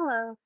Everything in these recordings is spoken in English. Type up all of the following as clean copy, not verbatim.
Hello.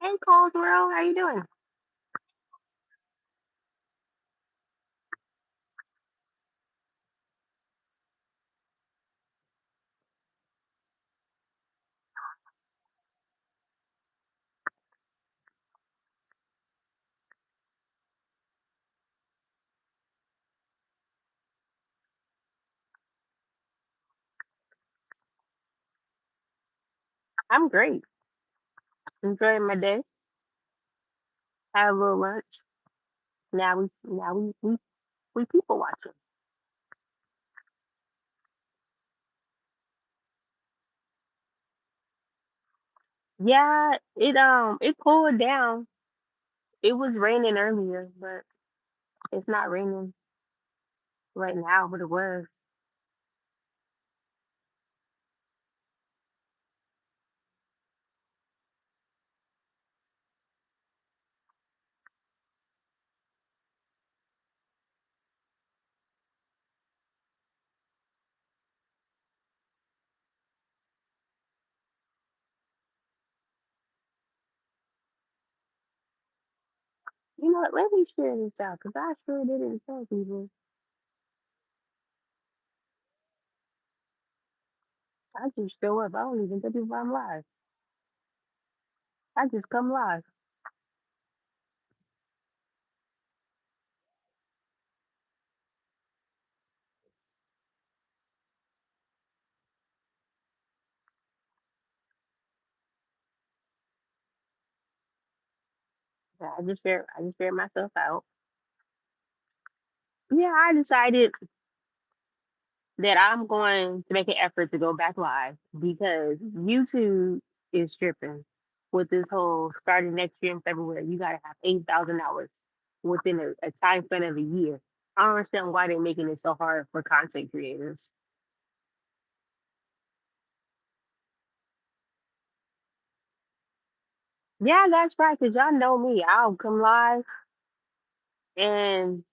Hey, Caldwell, how you doing? I'm great. Enjoying my day. Had a little lunch. Now we people watching. Yeah, it cooled down. It was raining earlier, but it's not raining right now, but it was. You know what? Let me share this out because I sure didn't tell people. I just show up. I don't even tell people I'm live. I just come live. Yeah, I just share myself out. Yeah, I decided that I'm going to make an effort to go back live because YouTube is stripping with this whole starting next year in February. You got to have 8,000 hours within a time span of a year. I don't understand why they're making it so hard for content creators. Yeah, that's right. Because y'all know me. I'll come live and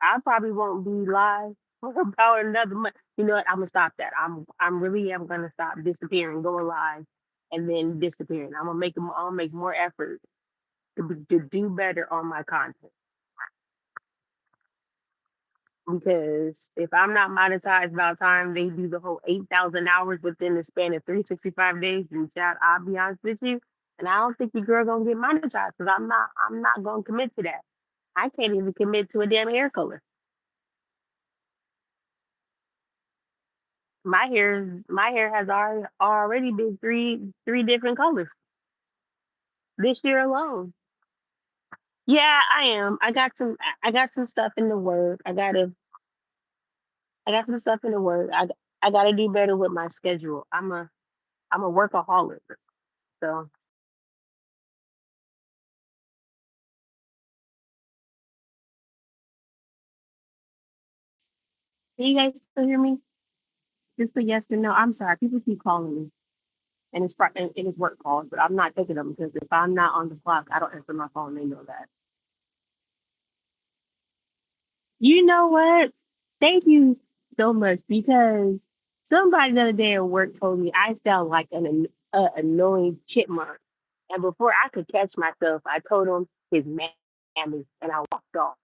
I probably won't be live for about another month. You know what? I'm gonna stop that. I'm really am gonna stop disappearing, going live, and then disappearing. I'm gonna make more effort to do better on my content because if I'm not monetized by the time they do the whole 8,000 hours within the span of 365 days, then chat, I'll be honest with you, and I don't think your girl gonna get monetized because I'm not gonna commit to that. I can't even commit to a damn hair color. My hair has already been three different colors this year alone. Yeah, I am. I got some stuff in the work. I got some stuff in the work. I gotta do better with my schedule. I'm a workaholic. So can you guys still hear me? Just a yes or no. I'm sorry. People keep calling me and it's work calls, but I'm not taking them because if I'm not on the clock, I don't answer my phone. They know that. You know what? Thank you so much because somebody the other day at work told me I sound like annoying chipmunk. And before I could catch myself, I told him his mammy and I walked off.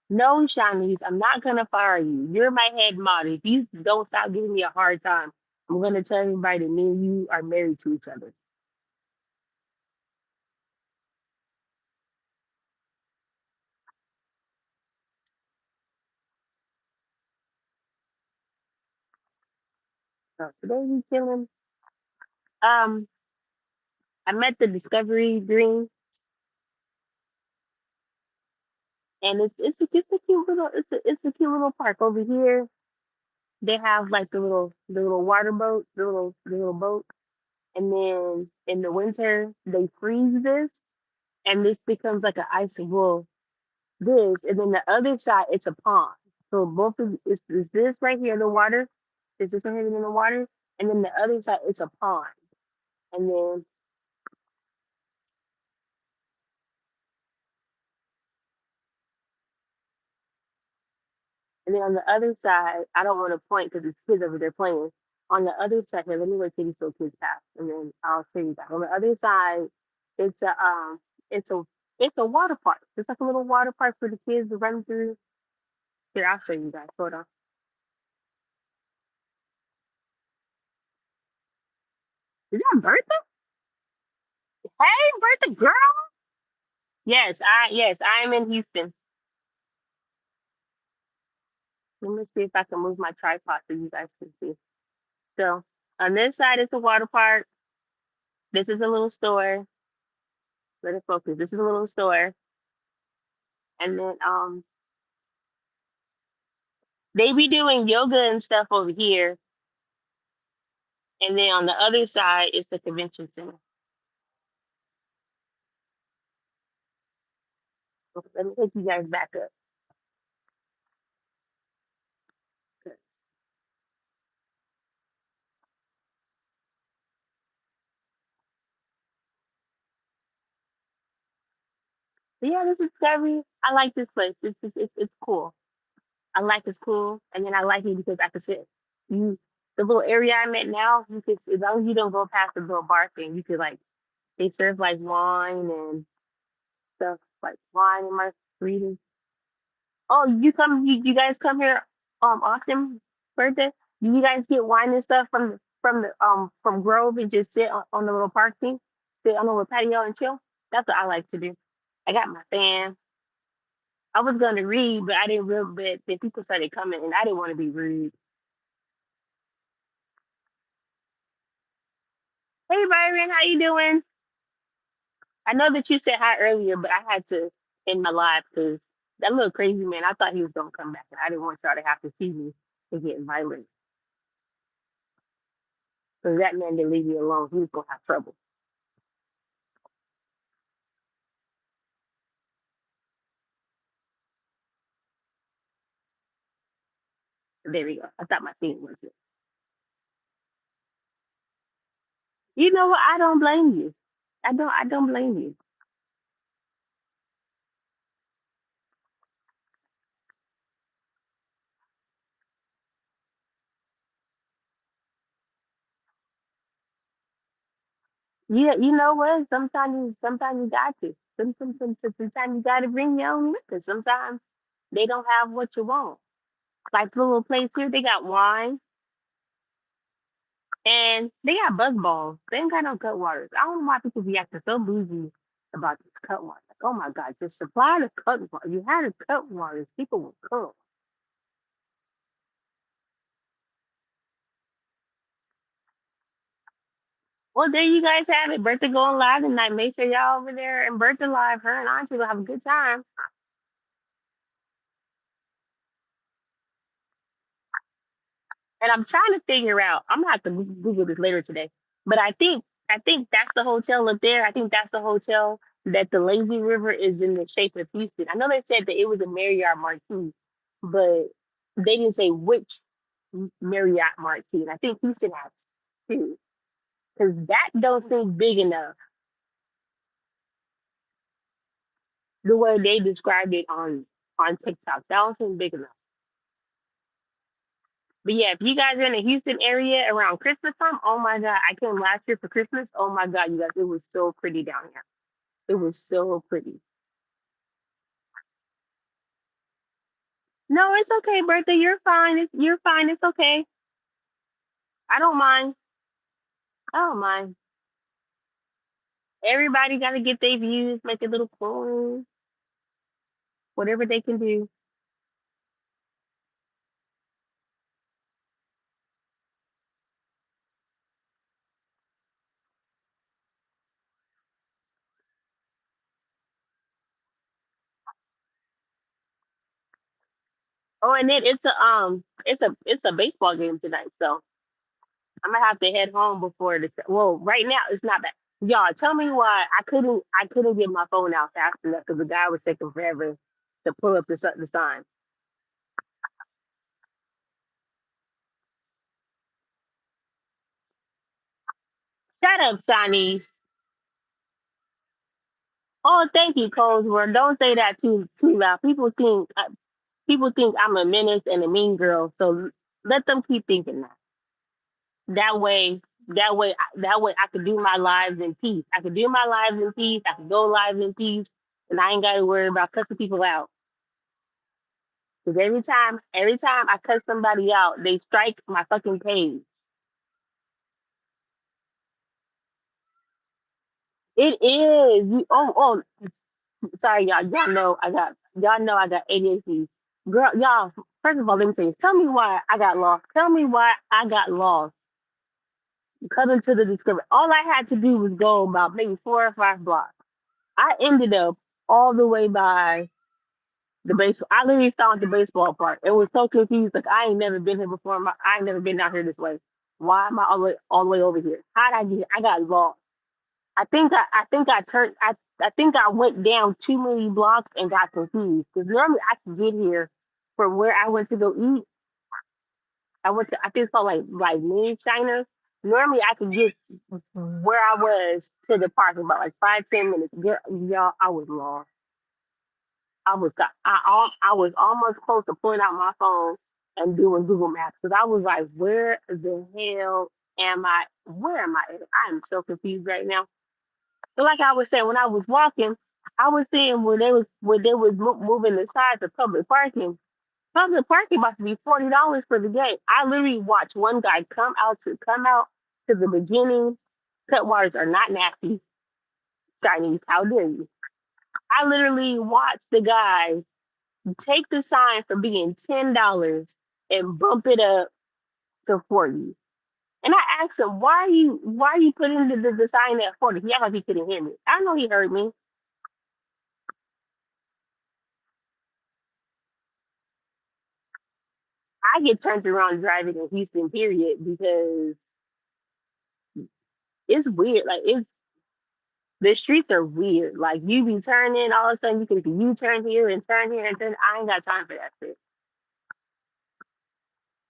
No, Shanice, I'm not gonna fire you. You're my head model. If you don't stop giving me a hard time, I'm gonna tell everybody that me and you are married to each other. So today we chilling. Um, I met the Discovery Green, and it's a cute little it's a cute little park over here. They have like the little water boat, the little boat, and then in the winter they freeze this, and this becomes like an ice wall. This, and then the other side it's a pond. So both of is this right here in the water? Is this right here in the water? And then the other side it's a pond, and then on the other side I don't want to point because it's kids over there playing. On the other side here, let me wait till these little kids pass, and then I'll show you that. On the other side, it's a it's a it's a water park. It's like a little water park for the kids to run through. Here, I'll show you guys. Hold on. Is that Bertha? Hey, Bertha, girl. I'm in Houston. Let me see if I can move my tripod so you guys can see. So on this side is a water park. This is a little store. Let it focus. This is a little store. And then they be doing yoga and stuff over here. And then on the other side is the convention center. Okay, let me take you guys back up. But yeah, this is Discovery. I like this place. It's cool. I like it's cool. And then I like it because I can sit you the little area I'm at now, you can as long as you don't go past the little bar thing, you could like they serve like wine and stuff like wine and margaritas. Oh, you guys come here often, birthday? Do you guys get wine and stuff from Grove and just sit on the little park thing? Sit on the little patio and chill? That's what I like to do. I got my fan. I was gonna read, but I didn't real but then people started coming and I didn't want to be rude. Hey Byron, how you doing? I know that you said hi earlier, but I had to end my live because that little crazy man, I thought he was gonna come back and I didn't want y'all to have to see me and get violent. Because that man didn't leave me alone. He was gonna have trouble. There we go. I thought my thing was it. You know what? I don't blame you. I don't blame you. Yeah, you know what? Sometimes you got to. Sometimes you gotta bring your own liquor. Sometimes they don't have what you want. Like the little place here, they got wine and they got buzz balls. They ain't got no cut waters. I don't know why people be acting so bougie about this cut water. Like, oh my God, just supply the cut water. You had a cut waters, people will come. Well, there you guys have it. Bertha going live tonight. Make sure y'all over there and Bertha live. Her and Auntie will have a good time. And I'm trying to figure out. I'm gonna have to Google this later today. But I think that's the hotel up there. I think that's the hotel that the lazy river is in the shape of Houston. I know they said that it was a Marriott Marquis, but they didn't say which Marriott Marquis. And I think Houston has two because that don't seem big enough the way they described it on TikTok. That don't seem big enough. But yeah, if you guys are in the Houston area around Christmas time, oh my God, I came last year for Christmas. Oh my God, you guys, it was so pretty down here. It was so pretty. No, it's okay, Bertha. You're fine. You're fine. It's okay. I don't mind. I don't mind. Everybody got to get their views, make a little coin, whatever they can do. Oh, and then it's a baseball game tonight, so I'm gonna have to head home before the. Well, right now it's not bad. Y'all, tell me why I couldn't get my phone out fast enough because the guy was taking forever to pull up the sign. Shut up, Shanice. Oh, thank you, Colesworth. Don't say that too loud. People think I'm a menace and a mean girl, so let them keep thinking that. That way I could do my lives in peace. I could do my lives in peace. I could go live in peace, and I ain't got to worry about cussing people out. Because every time I cuss somebody out, they strike my fucking page. It is. Sorry, y'all. Y'all know I got ADHD. Girl, y'all. First of all, let me tell you. Tell me why I got lost. Tell me why I got lost coming to the discovery. All I had to do was go about maybe 4 or 5 blocks. I ended up all the way by the baseball. I literally found the baseball park. It was so confused. Like I ain't never been here before. I ain't never been down here this way. Why am I all the way over here? How did I get here? I got lost. I think I went down too many blocks and got confused. Because normally I could get here from where I went to go eat. I think it's called like mini China. Normally I could get where I was to the park in about like 5-10 minutes. Girl, y'all, I was lost. I was almost close to pulling out my phone and doing Google Maps because I was like, where the hell am I? Where am I at? I am so confused right now. But like I was saying, when I was walking, I was seeing when they was moving the size of public parking. Public parking about to be $40 for the day. I literally watched one guy come out to the beginning. Cutwaters are not nasty. Chinese, how dare you? I literally watched the guy take the sign from being $10 and bump it up to 40. And I asked him, why are you putting the sign at 40? He acted like he couldn't hear me. I know he heard me. I get turned around driving in Houston, period, because it's weird. Like the streets are weird. Like you be turning, all of a sudden you can U-turn here and turn here and turn. I ain't got time for that shit.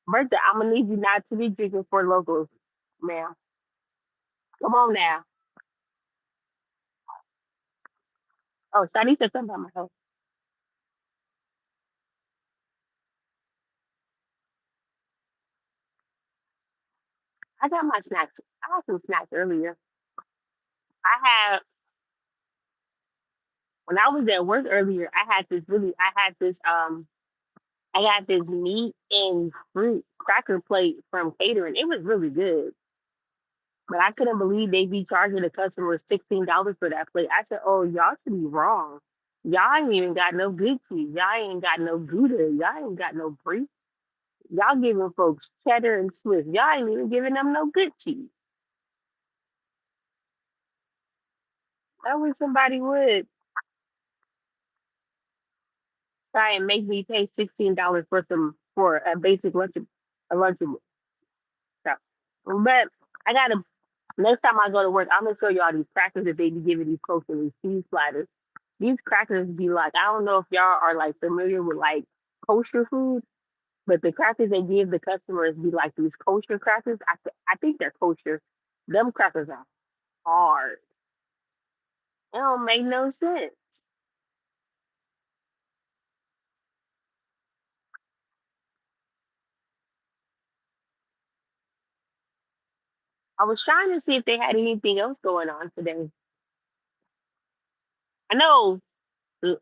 Bertha, I'm gonna need you not to be drinking for locals, ma'am. Come on now. Oh, Shani said something about my health. I got my snacks. I had some snacks earlier. I had when I was at work earlier. I got this meat and fruit cracker plate from catering. It was really good, but I couldn't believe they be charging the customers $16 for that plate. I said, "Oh, y'all should be wrong. Y'all ain't even got no good cheese. Y'all ain't got no Gouda. Y'all ain't got no brie. Y'all giving folks cheddar and Swiss. Y'all ain't even giving them no good cheese." I wish somebody would try and make me pay $16 for a basic lunchable stuff. But I gotta next time I go to work, I'm gonna show y'all these crackers that they be giving these folks in these cheese platters. These crackers be like, I don't know if y'all are like familiar with like kosher food, but the crackers they give the customers be like these kosher crackers. I think they're kosher. Them crackers are hard. It don't make no sense. I was trying to see if they had anything else going on today. I know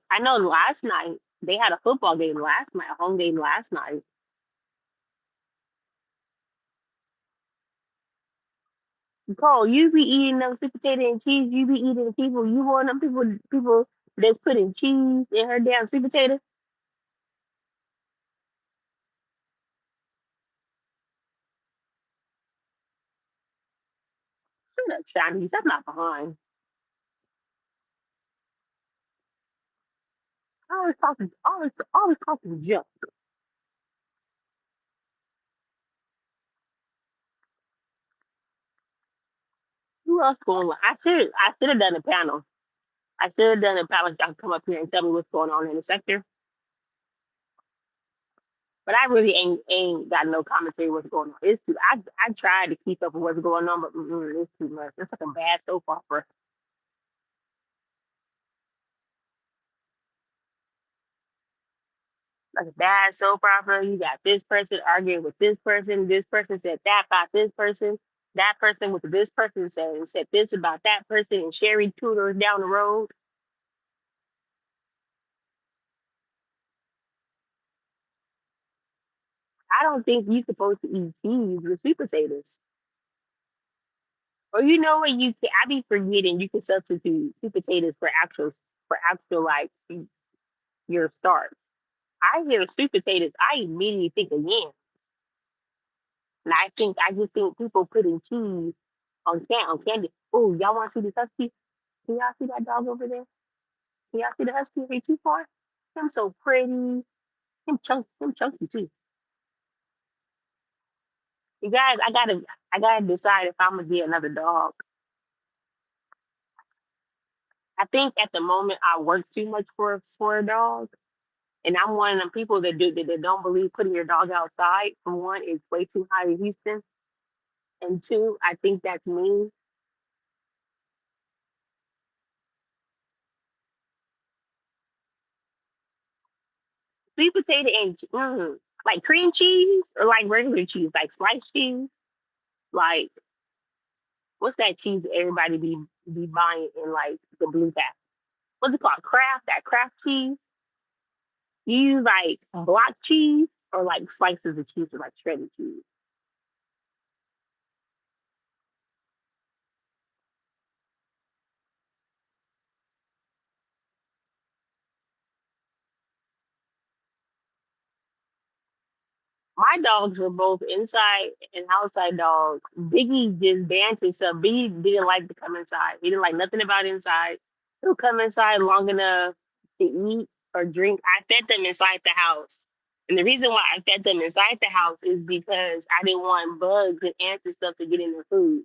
I know last night they had a football game last night, a home game last night. Cole, you be eating them sweet potato and cheese. You be eating people. You want them people that's putting cheese in her damn sweet potato. Shut up, Chinese. That's not behind. Always talking junk. Who else going on? I should have done a panel. I should have done a panel. Y'all come up here and tell me what's going on in the sector. But I really ain't got no commentary what's going on. It's too. I tried to keep up with what's going on, but it's too much. It's like a bad soap opera. Like a bad soap opera. You got this person arguing with this person. This person said that about this person. That person with this person said this about that person. And Sherry Tudor down the road. I don't think you're supposed to eat cheese with sweet potatoes. Or you know what you can? I be forgetting you can substitute sweet potatoes for actual like your starch. I hear sweet potatoes, I immediately think of yams. And I just think people putting cheese on candy. Oh, y'all want to see this husky? Can y'all see that dog over there? Can y'all see the husky? Is he too far? Him so pretty. Him chunky too. You guys, I gotta decide if I'm gonna get another dog. I think at the moment I work too much for a dog, and I'm one of them people that don't believe putting your dog outside. For one, it's way too high in Houston, and two, I think that's me. Sweet potato and like cream cheese or like regular cheese, like sliced cheese. Like what's that cheese that everybody be buying in like the blue pack? What's it called? Kraft. That Kraft cheese. You use like block cheese or like slices of cheese or like shredded cheese. My dogs were both inside and outside dogs. Biggie just banned himself. Biggie didn't like to come inside. He didn't like nothing about inside. He'll come inside long enough to eat or drink. I fed them inside the house. And the reason why I fed them inside the house is because I didn't want bugs and ants and stuff to get in the food.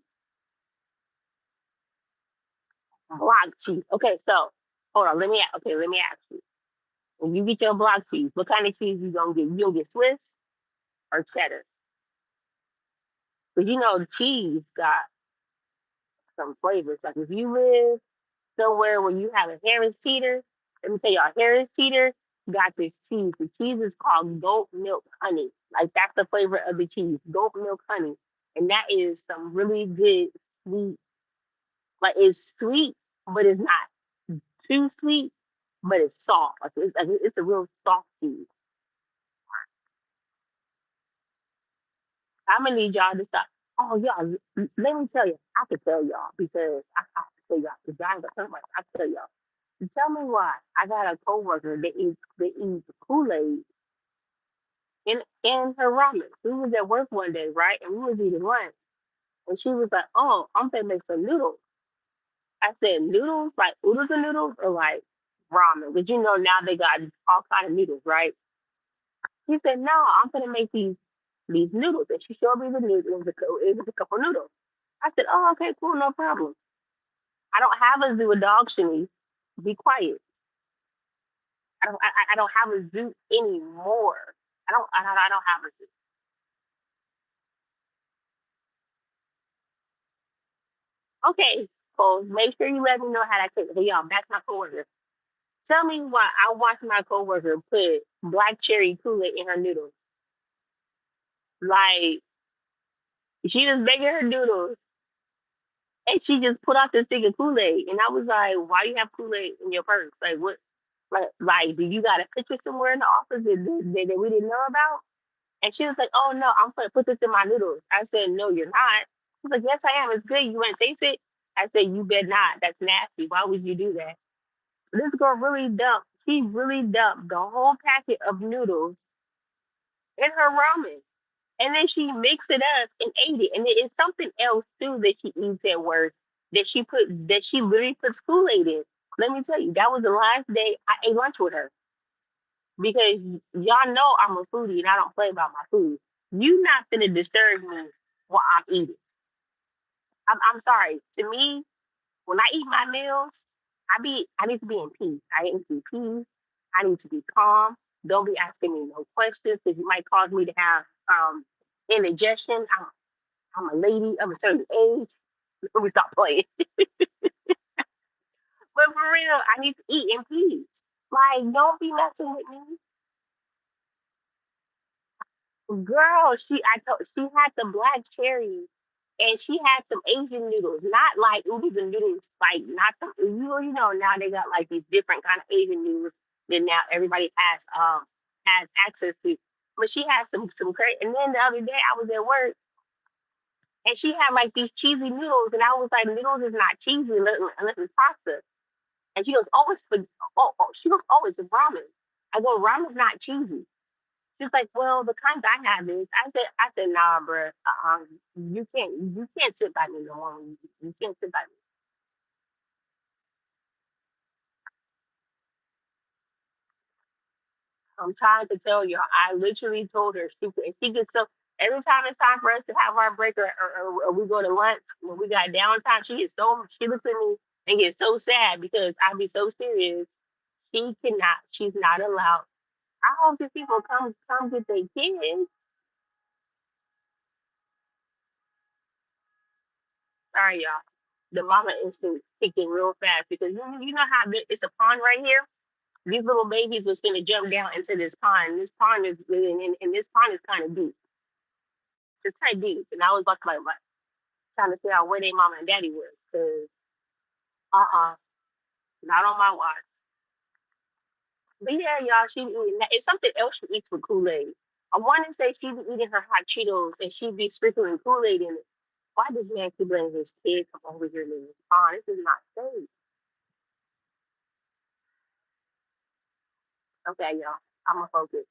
Block cheese. Okay, so hold on. Let me ask you. When you get your block cheese, what kind of cheese you gonna get? You gonna get Swiss or cheddar? Because you know cheese got some flavors. Like if you live somewhere where you have a Harris Teeter, let me tell y'all, Harris Teeter got this cheese. The cheese is called goat milk honey. Like that's the flavor of the cheese, goat milk honey. And that is some really good sweet, like it's sweet, but it's not too sweet, but it's soft. Like it's a real soft cheese. I'm gonna need y'all to stop. Oh, y'all, let me tell you. I can tell y'all because I can tell y'all because y'all ain't gonna tell me. I can tell y'all. Tell me why. I got a coworker that eats Kool-Aid in her ramen. We was at work one day, right? And we was eating lunch. And she was like, "Oh, I'm gonna make some noodles." I said, "Noodles? Like oodles and noodles or like ramen?" Because you know now they got all kind of noodles, right? He said, "No, I'm gonna make these noodles." And she showed me the noodles. It was a couple noodles. I said, "Oh, okay, cool, no problem." I don't have a zoo. A dog, Shanice. Be quiet. I don't have a zoo anymore. I don't have a zoo. Okay, Cole, make sure you let me know how that tastes. Hey, y'all, that's my coworker. Tell me why I watched my coworker put black cherry Kool-Aid in her noodles. Like she was making her noodles and she just put out this thing of Kool-Aid. And I was like, why you have Kool-Aid in your purse? Like what like do you got a picture somewhere in the office that we didn't know about? And she was like, "Oh no, I'm gonna put this in my noodles." I said, "No, you're not." She's like, "Yes, I am. It's good. You want to taste it?" I said, "You bet not. That's nasty. Why would you do that?" This girl really dumped. She really dumped the whole packet of noodles in her ramen, and then she mixed it up and ate it. And it is something else too that she eats at work that she literally puts Kool-Aid in. Let me tell you, that was the last day I ate lunch with her because y'all know I'm a foodie and I don't play about my food. You not finna disturb me while I'm eating. I'm sorry. To me, when I eat my meals, I need to be in peace. I need to be peace. I need to be calm. Don't be asking me no questions because you might cause me to have indigestion. I'm a lady of a certain age. Let me stop playing. But for real, I need to eat in peace. Like, don't be messing with me. Girl, she had the black cherry, and she had some Asian noodles, not like oodles and noodles, like not the you know now they got like these different kind of Asian noodles that now everybody has access to. But she had some crazy. And then the other day I was at work and she had like these cheesy noodles, and I was like, noodles is not cheesy unless it's pasta. And she goes, oh, it's for she goes, oh, it's ramen. I go, ramen's not cheesy. She's like, well, the kind I have is. I said, nah, bruh. You can't sit by me no more. You can't sit by me. I'm trying to tell you. I literally told her she gets so every time it's time for us to have our break or we go to lunch when we got downtime, she looks at me and gets so sad because I be so serious. She's not allowed. I hope these people come get their kids. Sorry, y'all. The mama instinct kicking real fast because you know how it's a pond right here. These little babies was finna jump down into this pond. This pond is and this pond is kind of deep. It's kind of deep, and I was like trying to figure out where their mama and daddy was because not on my watch. But yeah, y'all, she be eating that. It's something else she eats with Kool Aid. I want to say she be eating her hot Cheetos and she be sprinkling Kool Aid in it. Why does man keep letting his kid come over here in this pond? This is not safe. Okay, y'all, I'm gonna focus.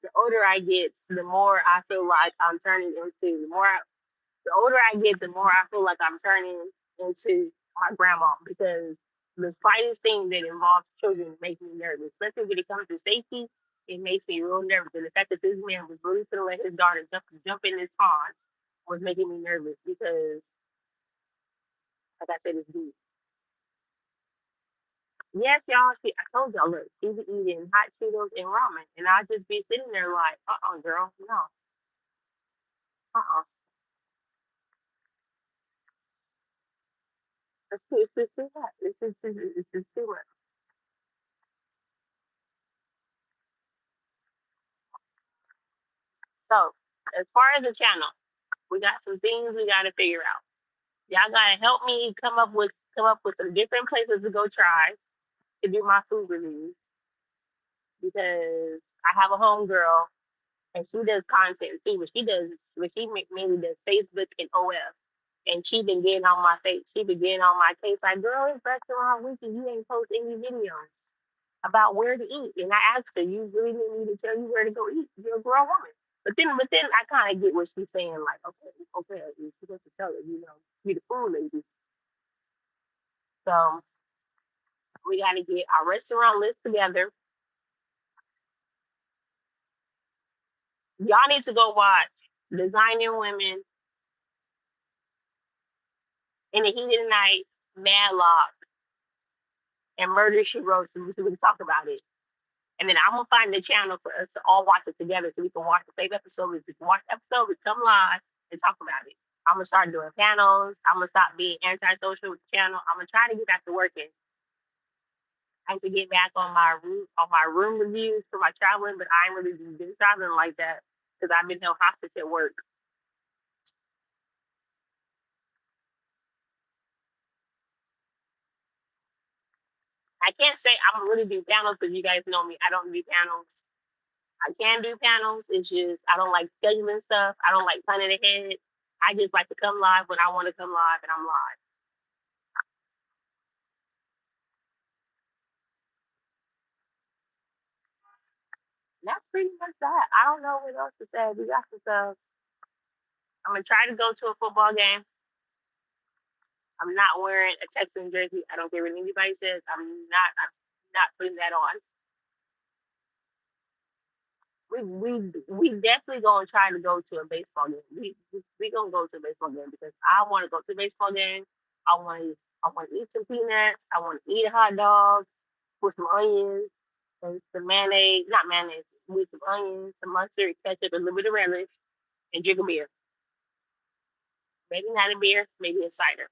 The older I get, the more I feel like I'm turning into. The older I get, the more I feel like I'm turning into my grandma because the slightest thing that involves children makes me nervous, especially when it comes to safety. It makes me real nervous, and the fact that this man was really going to let his daughter jump in this pond was making me nervous because, like I said, it's deep. Yes, y'all. I told y'all, look, she be eating hot Cheetos and ramen, and I just be sitting there like, girl, no, uh, it's too much. It's just too much. So, as far as the channel, we got some things we got to figure out. Y'all gotta help me come up with some different places to go try to do my food reviews because I have a homegirl and she does content too, but mainly does Facebook and OF. And she been getting on my face. She been getting on my case like, girl, it's restaurant week and you ain't post any videos about where to eat. And I asked her, you really need me to tell you where to go eat? You're a grown woman. But then I kind of get what she's saying. Like, okay, you're supposed to tell her, be the food lady. So we got to get our restaurant list together. Y'all need to go watch Designing Women in the Heat of the Night, Madlock, and Murder She Wrote so we can talk about it. And then I'm gonna find the channel for us to all watch it together so we can watch the same episode. We can watch the episode, we come live and talk about it. I'm gonna start doing panels. I'm gonna stop being antisocial with the channel. I'm gonna try to get back to working. I have to get back on my room reviews for my traveling, but I ain't really been traveling like that because I've been held hostage at work. I can't say I'm gonna really do panels because you guys know me. I don't do panels. I can do panels. It's just I don't like scheduling stuff. I don't like planning ahead. I just like to come live when I want to come live, and I'm live. And that's pretty much that. I don't know what else to say. We got some stuff. I'm gonna try to go to a football game. I'm not wearing a Texan jersey. I don't care what anybody says. I'm not putting that on. We definitely gonna try to go to a baseball game. We gonna go to a baseball game because I want to go to a baseball game. I want to eat some peanuts. I want to eat a hot dog with some onions and some mayonnaise, not mayonnaise, with some onions, some mustard, ketchup, a little bit of relish, and drink a beer. Maybe not a beer, maybe a cider.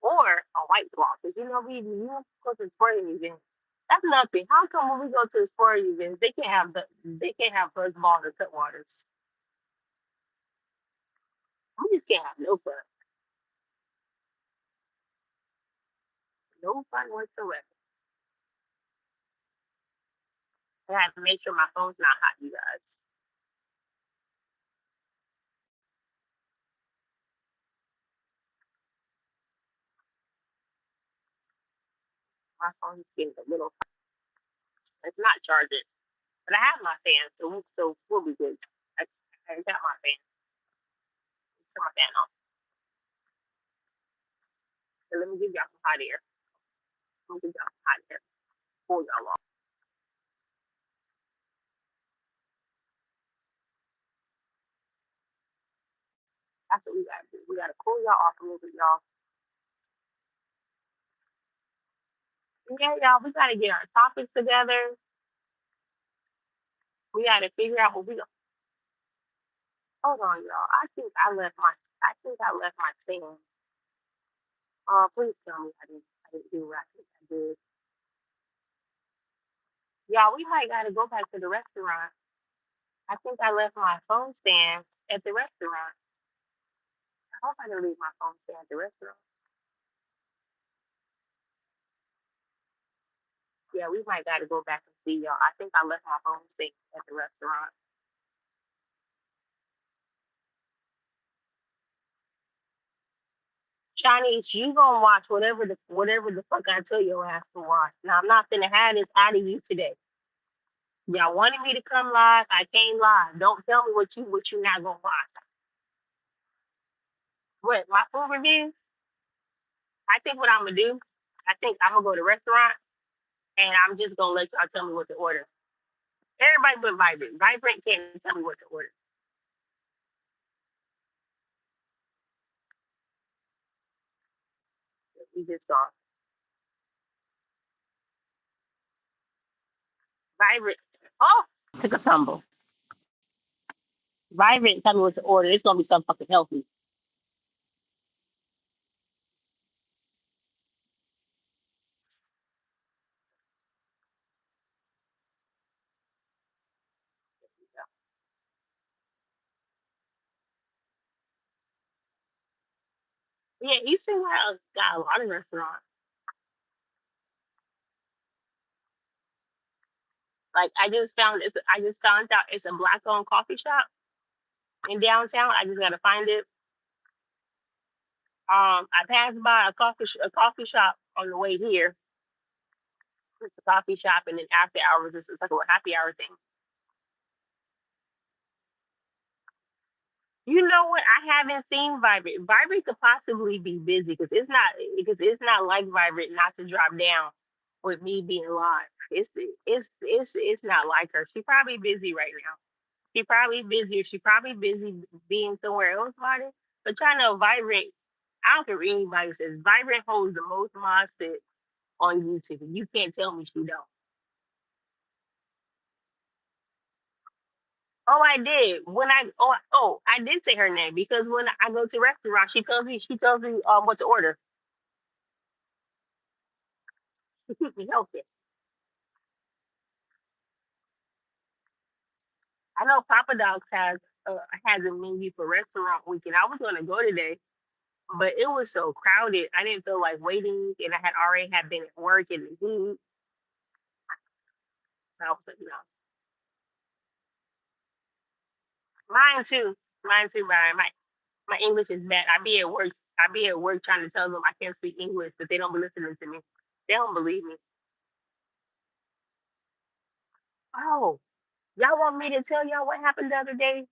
or a white claw. Because you know we go to sporting events. That's nothing. How come when we go to the sporting events they can't have buzz balls or cut waters? We just can't have no fun, no fun whatsoever. I have to make sure my phone's not hot, you guys. My phone's getting a little. It's not charging, but I have my fan, so we'll be good. I got my fan. Turn my fan on. So let me give y'all some hot air. Let me give y'all some hot air. Pull y'all off. That's what we gotta do. We gotta cool y'all off a little bit, y'all. Yeah, y'all, we gotta get our topics together. We gotta figure out what we go. Hold on, y'all. I think I left my stand. Please tell me I didn't do what I think I did. Y'all, we might gotta go back to the restaurant. I think I left my phone stand at the restaurant. I hope I didn't leave my phone stand at the restaurant. Yeah, we might gotta go back and see y'all. I think I left my phone stand at the restaurant. Chinese, you gonna watch whatever the fuck I tell your ass to watch. Now I'm not gonna have this out of you today. Y'all wanted me to come live. I came live. Don't tell me what you not gonna watch. What my food reviews? I think what I'm gonna do. I think I'm gonna go to the restaurant and I'm just gonna let y'all tell me what to order. Everybody but Vibrant. Vibrant can't tell me what to order. We just gone. Vibrant. Oh, took a tumble. Vibrant, tell me what to order. It's gonna be something fucking healthy. Yeah, Eastern got a lot of restaurants. Like I just found out it's a black owned coffee shop in downtown. I just gotta find it. I passed by a coffee shop on the way here. It's a coffee shop, and then after hours, it's like a happy hour thing. You know what? I haven't seen Vibrant. Vibrant could possibly be busy because it's not like Vibrant not to drop down with me being live. It's not like her. She probably busy right now. She probably busy. She probably busy being somewhere else about it. But y'all know Vibrant. I don't care what anybody says. Vibrant holds the most mod sit on YouTube. You can't tell me she don't. Oh, I did. I did say her name because when I go to restaurant, she tells me what to order. She keeps me healthy. I know Papa Dogs has a menu for restaurant weekend. I was gonna go today, but it was so crowded. I didn't feel like waiting, and I had already had been at work in the heat. So I was like, no, mine too, mine too, Brian. My English is bad. I be at work trying to tell them I can't speak English, but they don't be listening to me. They don't believe me. Oh, y'all want me to tell y'all what happened the other day?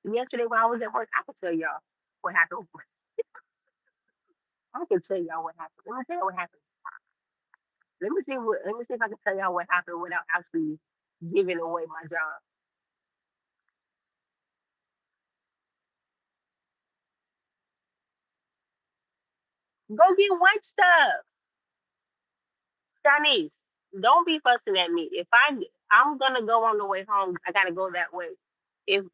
Yesterday when I was at work, I could tell y'all what happened. I can tell y'all what happened. Let me tell you what happened. Let me see if I can tell y'all what happened without actually giving away my job. Go get what stuff, Chinese. Don't be fussing at me. If I'm gonna go on the way home, I gotta go that way. If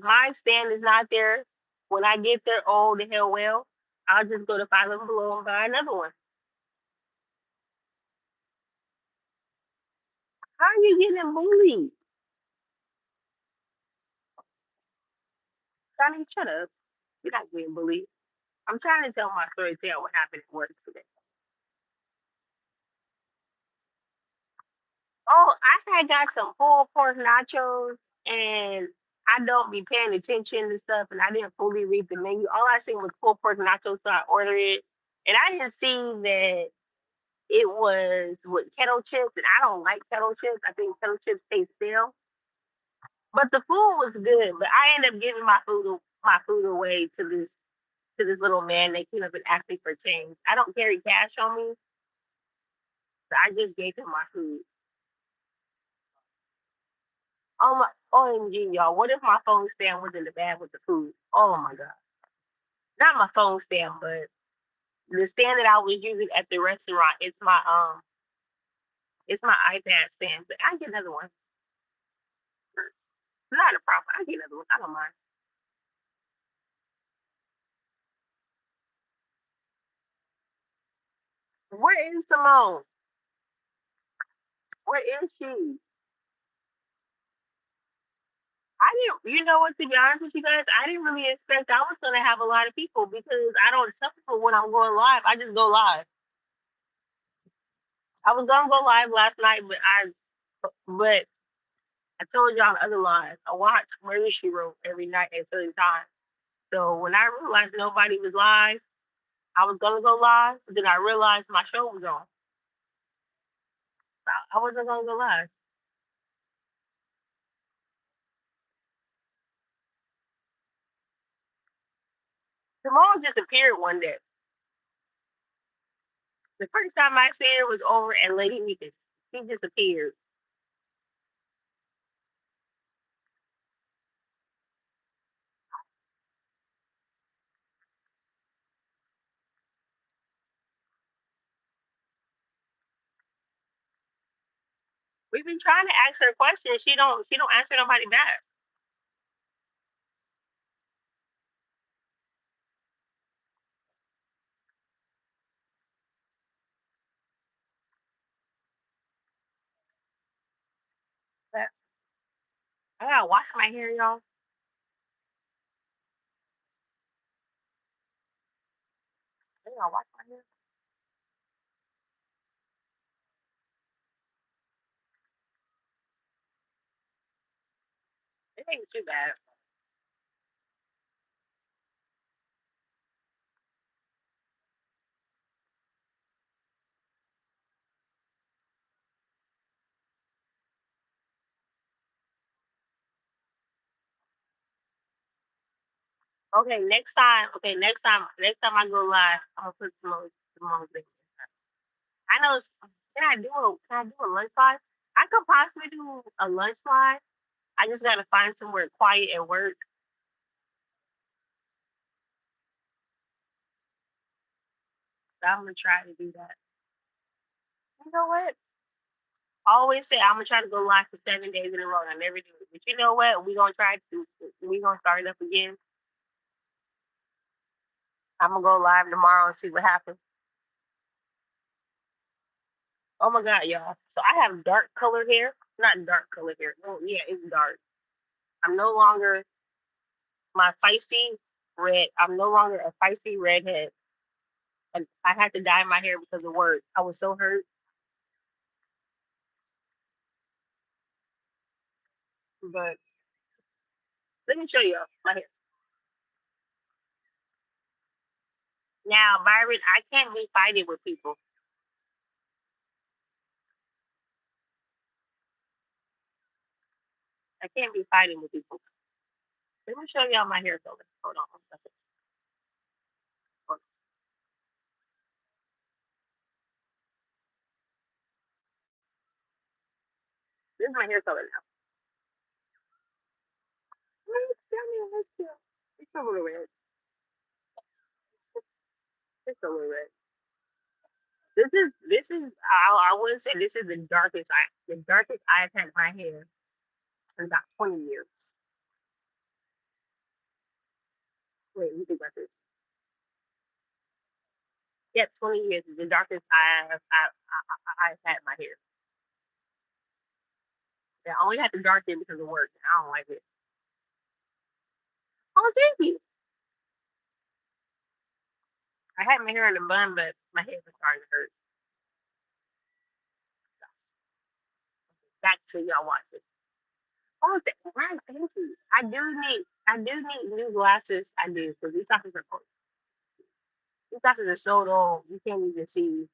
my stand is not there when I get there, oh the hell well. I'll just go to Five and Below and buy another one. How are you getting bullied? Johnny, shut up. You're not getting bullied. I'm trying to tell my story, tell what happened at work today. Oh, I had got some pulled pork nachos and I don't be paying attention to stuff and I didn't fully read the menu. All I seen was pulled pork nachos, so I ordered it. And I didn't see that it was with kettle chips and I don't like kettle chips. I think kettle chips taste stale. But the food was good. But I ended up giving my food away to this little man that came up and asked me for change. I don't carry cash on me, so I just gave him my food. Oh my OMG, y'all. What if my phone stand was in the bag with the food? Oh my god. Not my phone stand, but the stand that I was using at the restaurant. It's my iPad stand. But I get another one. Not a problem. I get another one. I don't mind. Where is Simone? Where is she? I didn't, you know what, to be honest with you guys, I didn't really expect I was going to have a lot of people because I don't tell people when I'm going live. I just go live. I was going to go live last night, but I told y'all the other live, I watch Murder She Wrote every night at certain time. So when I realized nobody was live, I was going to go live, but then I realized my show was on. So I wasn't going to go live. Simone just appeared one day. The first time I seen her was over at Lady Mika's. She just appeared. We've been trying to ask her questions. She don't answer nobody back. But I gotta wash my hair, y'all. I gotta wash my hair. It ain't too bad. Next time I go live, I'm gonna put some more things. I know. Can I do a lunch live? I could possibly do a lunch live. I just gotta find somewhere quiet at work. So I'm gonna try to do that. You know what? I always say I'm gonna try to go live for 7 days in a row. And I never do it. But you know what? We gonna start it up again. I'm gonna go live tomorrow and see what happens. Oh my god, y'all. So I have dark colored hair. Not dark colored hair. Well, yeah, it's dark. I'm no longer my feisty red. I'm no longer a feisty redhead. And I had to dye my hair because of work. I was so hurt. But let me show you my hair. Now, Byron, I can't be fighting with people. I can't be fighting with people. Let me show y'all my hair color. Hold on one second. Hold on. This is my hair color now. It's a little red. It's a little red. I wouldn't say this is the darkest I've had my hair in about 20 years. Wait, let me think about this. Yep, 20 years is the darkest I've had my hair. Yeah, I only had to darken because of work. I don't like it. Oh, thank you. I had my hair in a bun, but my head was starting to hurt. Back to y'all watching. Oh, right, thank you. I do need new glasses. I do because these glasses are so old. You can't even see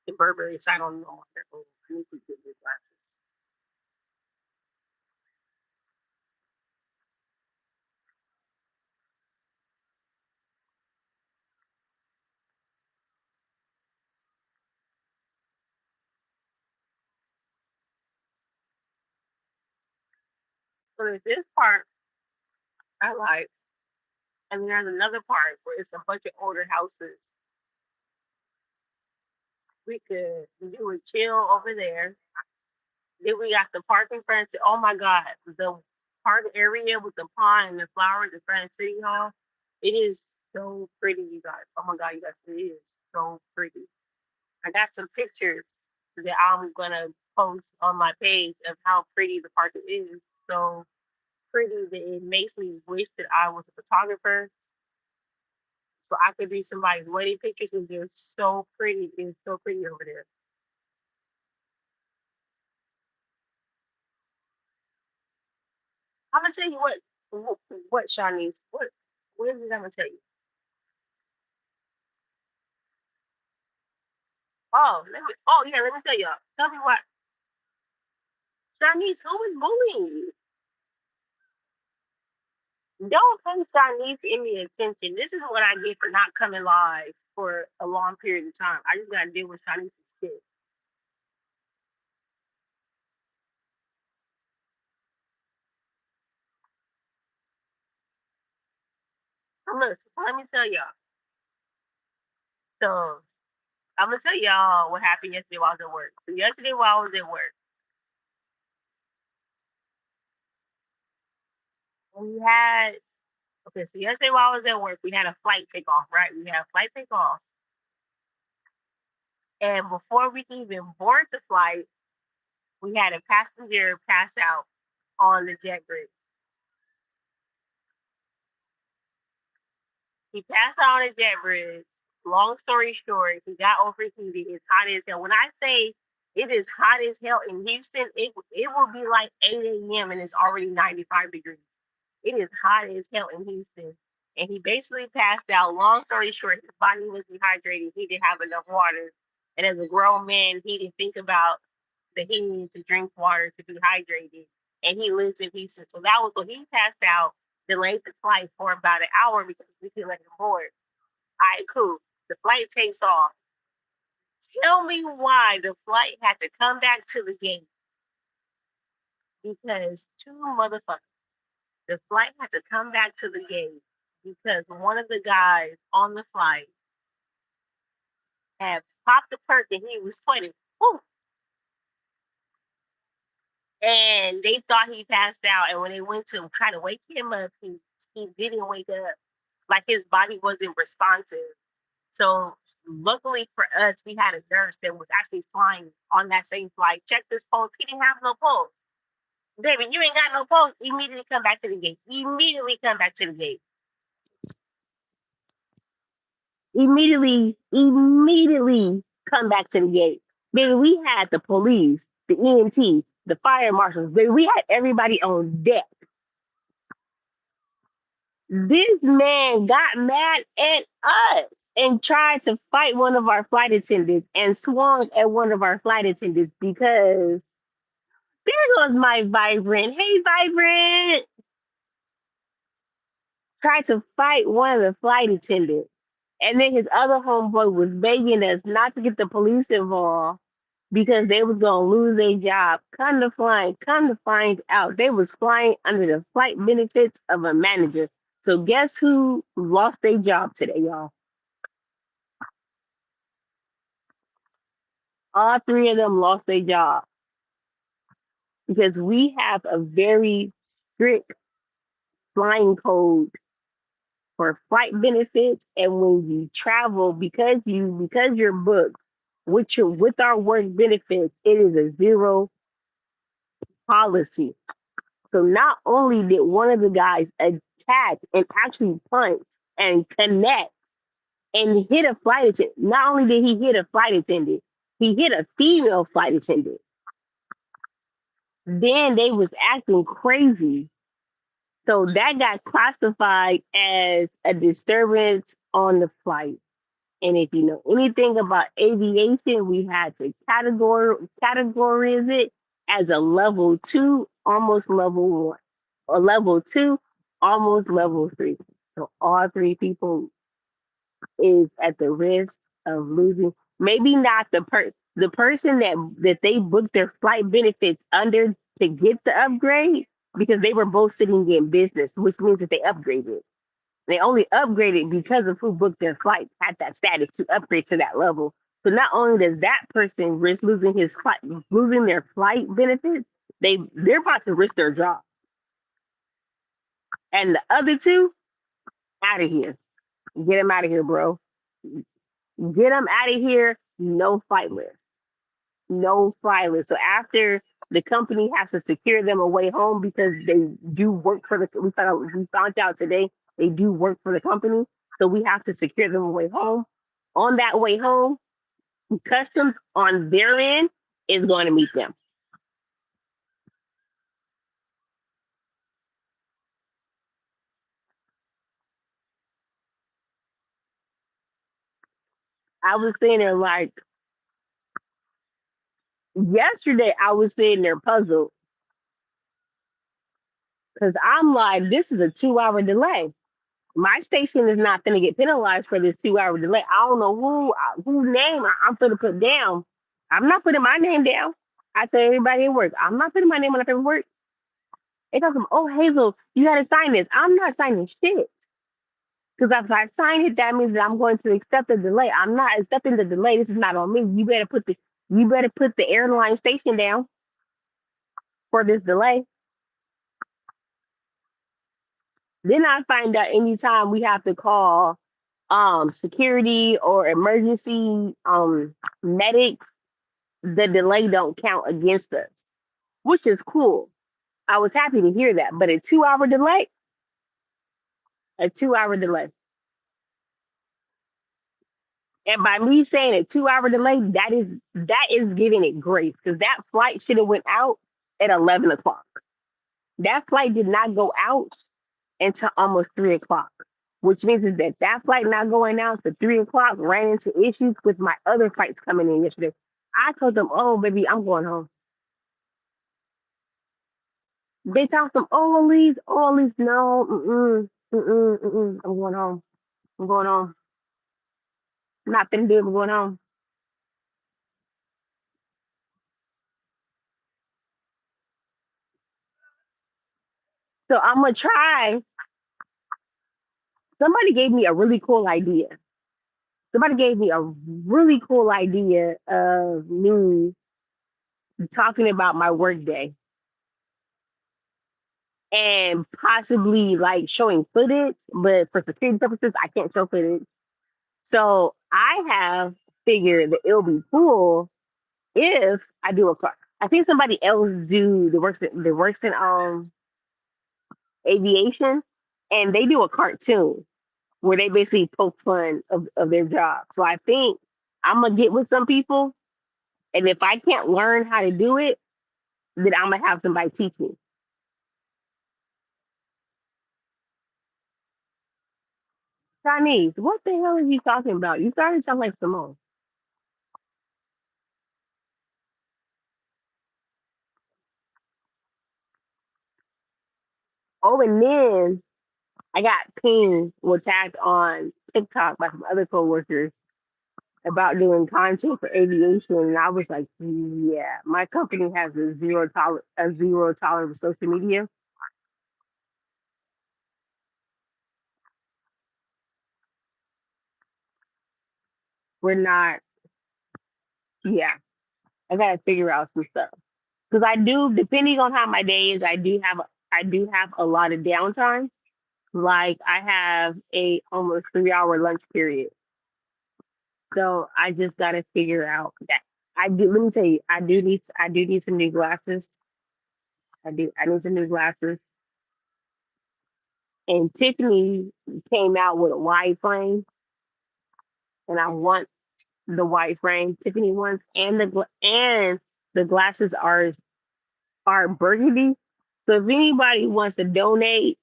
the Burberry sign on them. They're old. I need to get new glasses. So there's this part I like, and then there's another part where it's a bunch of older houses. We could do a chill over there. Then we got the parking furniture. Oh my God, the park area with the pond and the flowers in front of City Hall. It is so pretty, you guys. Oh my God, you guys, it is so pretty. I got some pictures that I'm gonna post on my page of how pretty the park is. So pretty that it makes me wish that I was a photographer so I could be somebody's wedding pictures because they're so pretty. It's so pretty over there. I'm gonna tell you what Shanice, what is it I'm gonna tell you? Oh yeah, let me tell y'all. Tell me what Shanice, who is bullying you? Don't pay Shanice any attention. This is what I get for not coming live for a long period of time. I just gotta deal with Shanice's shit. So look, so let me tell y'all. So I'm gonna tell y'all what happened yesterday while I was at work. So yesterday while I was at work, we had okay, so yesterday while I was at work, we had a flight take off, right? We had a flight take off. And before we can even board the flight, we had a passenger pass out on the jet bridge. He passed out on a jet bridge. Long story short, he got overheated. It's hot as hell. When I say it is hot as hell in Houston, it will be like 8 a.m. and it's already 95 degrees. It is hot as hell in Houston. And he basically passed out. Long story short, his body was dehydrated. He didn't have enough water. And as a grown man, he didn't think about that he needed to drink water to be hydrated. And he lives in Houston. So that was when he passed out, delayed the flight for about an hour because we couldn't let him board. All right, cool. The flight takes off. Tell me why the flight had to come back to the gate because two motherfuckers. The flight had to come back to the gate because one of the guys on the flight had popped a perk and he was sweating. Woo! And they thought he passed out. And when they went to try to wake him up, he didn't wake up. Like his body wasn't responsive. So luckily for us, we had a nurse that was actually flying on that same flight. Check this pulse. He didn't have no pulse. Baby, you ain't got no pulse. Immediately come back to the gate. Immediately come back to the gate. Immediately come back to the gate. Baby, we had the police, the EMT, the fire marshals. Baby, we had everybody on deck. This man got mad at us and tried to fight one of our flight attendants and swung at one of our flight attendants because there goes my Vibrant. Hey, Vibrant. Tried to fight one of the flight attendants. And then his other homeboy was begging us not to get the police involved because they was gonna lose their job. Come to find out, they was flying under the flight benefits of a manager. So guess who lost their job today, y'all? All three of them lost their job because we have a very strict flying code for flight benefits, and when you travel, because you're booked with our work benefits, it is a zero policy. So not only did one of the guys attack and actually punch and connect and hit a flight attendant, not only did he hit a flight attendant, he hit a female flight attendant. Then they was acting crazy. So that got classified as a disturbance on the flight. And if you know anything about aviation, we had to categorize it as a level two, almost level one, or level two, almost level three. So all three people is at the risk of losing. Maybe not the person that they booked their flight benefits under to get the upgrade, because they were both sitting in business, which means that they upgraded. They only upgraded because of who booked their flight, had that status to upgrade to that level. So not only does that person risk losing their flight benefits, they're about to risk their job. And the other two, out of here. Get them out of here, bro. Get them out of here. No flight list. No flight list. So after the company has to secure them a way home, because they do work for the, we found out today they do work for the company. So we have to secure them a way home. On that way home, customs on their end is going to meet them. I was sitting there like, yesterday I was sitting there puzzled, because I'm like, this is a 2 hour delay. My station is not going to get penalized for this 2 hour delay. I don't know who name I'm going to put down. I'm not putting my name down. I tell everybody at work, I'm not putting my name on the paperwork. They talk about, oh, Hazel, you got to sign this. I'm not signing shit. Because if I sign it, that means that I'm going to accept the delay. I'm not accepting the delay. This is not on me. You better put the airline station down for this delay. Then I find out anytime we have to call security or emergency medics, the delay don't count against us, which is cool. I was happy to hear that. But a 2 hour delay. And by me saying a 2 hour delay, that is giving it grace, because that flight should have went out at 11 o'clock. That flight did not go out until almost 3 o'clock, which means is that that flight not going out to 3 o'clock ran into issues with my other flights coming in yesterday. I told them, oh baby, I'm going home. They talked them, oh Elise, no, I'm going home. I'm going home. I'm not finna do it. I'm going home. So I'm gonna try. Somebody gave me a really cool idea. Somebody gave me a really cool idea of me talking about my work day and possibly like showing footage, but for security purposes, I can't show footage. So I have figured that it'll be cool if I do a car. I think somebody else do the works in aviation, and they do a cartoon where they basically poke fun of their job. So I think I'm gonna get with some people, and if I can't learn how to do it, then I'm gonna have somebody teach me. Chinese, what the hell are you talking about? You started to sound like Simone. Oh, and then I got pinged or tagged on TikTok by some other coworkers about doing content for aviation, and I was like, yeah, my company has a zero tolerance for social media. We're not, yeah. I gotta figure out some stuff, because I do, depending on how my day is, I do have a lot of downtime. Like I have a almost 3 hour lunch period. So I just gotta figure out that I do let me tell you, I do need some new glasses. I need some new glasses. And Tiffany came out with a wide frame and I want the white frame Tiffany ones and and the glasses are burgundy. So if anybody wants to donate,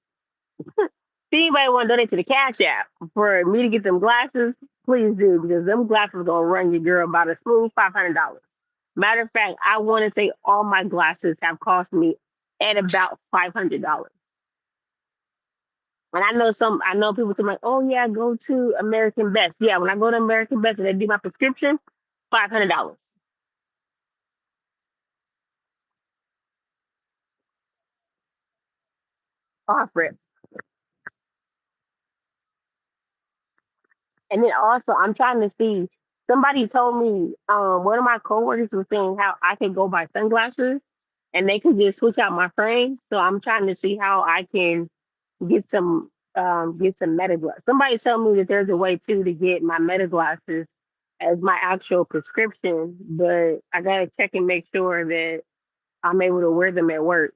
if anybody want to donate to the Cash App for me to get them glasses, please do because them glasses gonna run your girl about a smooth $500. Matter of fact, I want to say all my glasses have cost me at about $500. And I know people say like, oh yeah, go to American Best. Yeah, when I go to American Best and they do my prescription, $500 offer it. And then also, I'm trying to see. Somebody told me, one of my coworkers was saying how I could go buy sunglasses, and they could just switch out my frame. So I'm trying to see how I can get some meta glasses. Somebody told me that there's a way too to get my meta glasses as my actual prescription, but I gotta check and make sure that I'm able to wear them at work.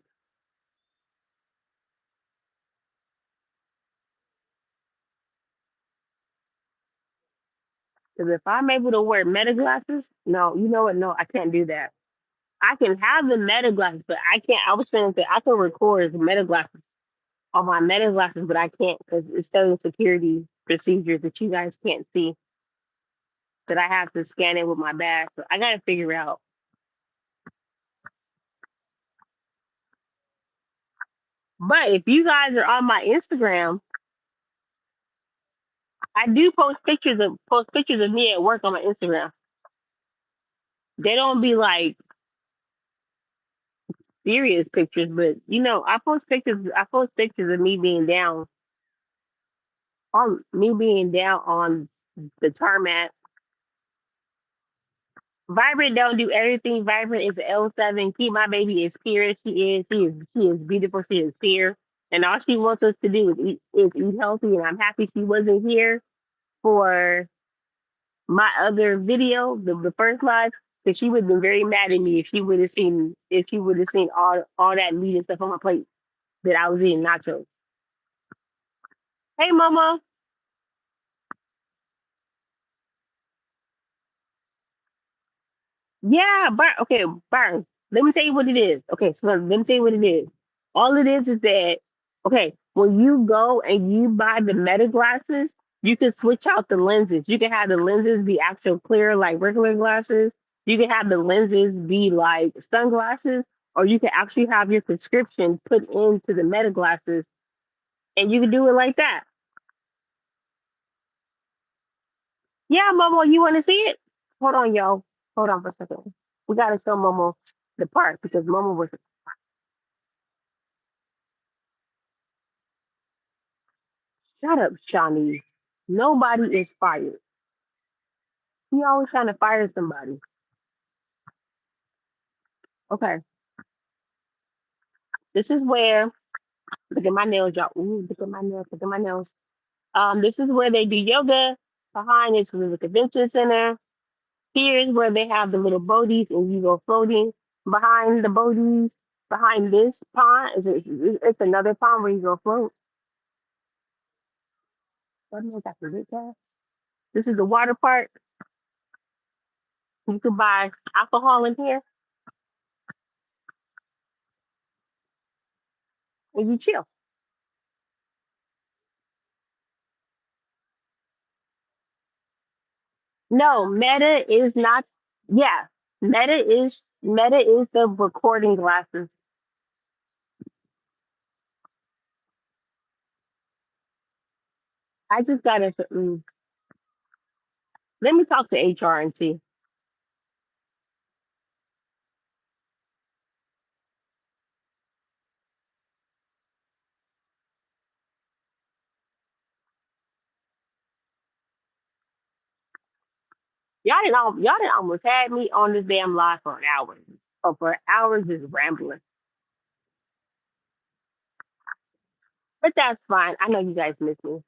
Because if I'm able to wear meta glasses, no, you know what? No, I can't do that. I can have the meta glasses, but I can't. I was trying to say I can record the meta glasses on my meta glasses, but I can't because it's certain security procedures that you guys can't see that I have to scan it with my badge. So I gotta figure out. But if you guys are on my Instagram, I do post pictures of me at work on my Instagram. They don't be like serious pictures, but you know, I post pictures of me being down on the tarmac. Vibrant don't do everything. Vibrant is an L7. Keep my baby is pure. She is beautiful. She is pure. And all she wants us to do is eat healthy. And I'm happy she wasn't here for my other video, the first live, because she would have been very mad at me if she would have seen all that meat and stuff on my plate that I was eating nachos. Hey mama. Yeah, okay, Byron. Let me tell you what it is. Okay, so let me tell you what it is. All it is that okay, when you go and you buy the meta glasses, you can switch out the lenses. You can have the lenses be actual clear like regular glasses. You can have the lenses be like sunglasses, or you can actually have your prescription put into the meta glasses, and you can do it like that. Yeah, Momo, you want to see it? Hold on, yo. Hold on for a second. We gotta show Momo the part because Momo was. Shut up, Shawnees. Nobody is fired. He always trying to fire somebody. Okay, this is where look at my nails, y'all. Ooh, look at my nails. Look at my nails. This is where they do yoga. Behind is the convention center. Here's where they have the little boaties and you go floating. Behind the boaties, behind this pond it's another pond where you go float. What do I got to look at? This is the water park. You can buy alcohol in here and you chill. No, Meta is not. Yeah, Meta is the recording glasses. I just gotta let me talk to HR and see. Y'all didn't almost had me on this damn live for an hour. Or for hours just rambling. But that's fine. I know you guys miss me.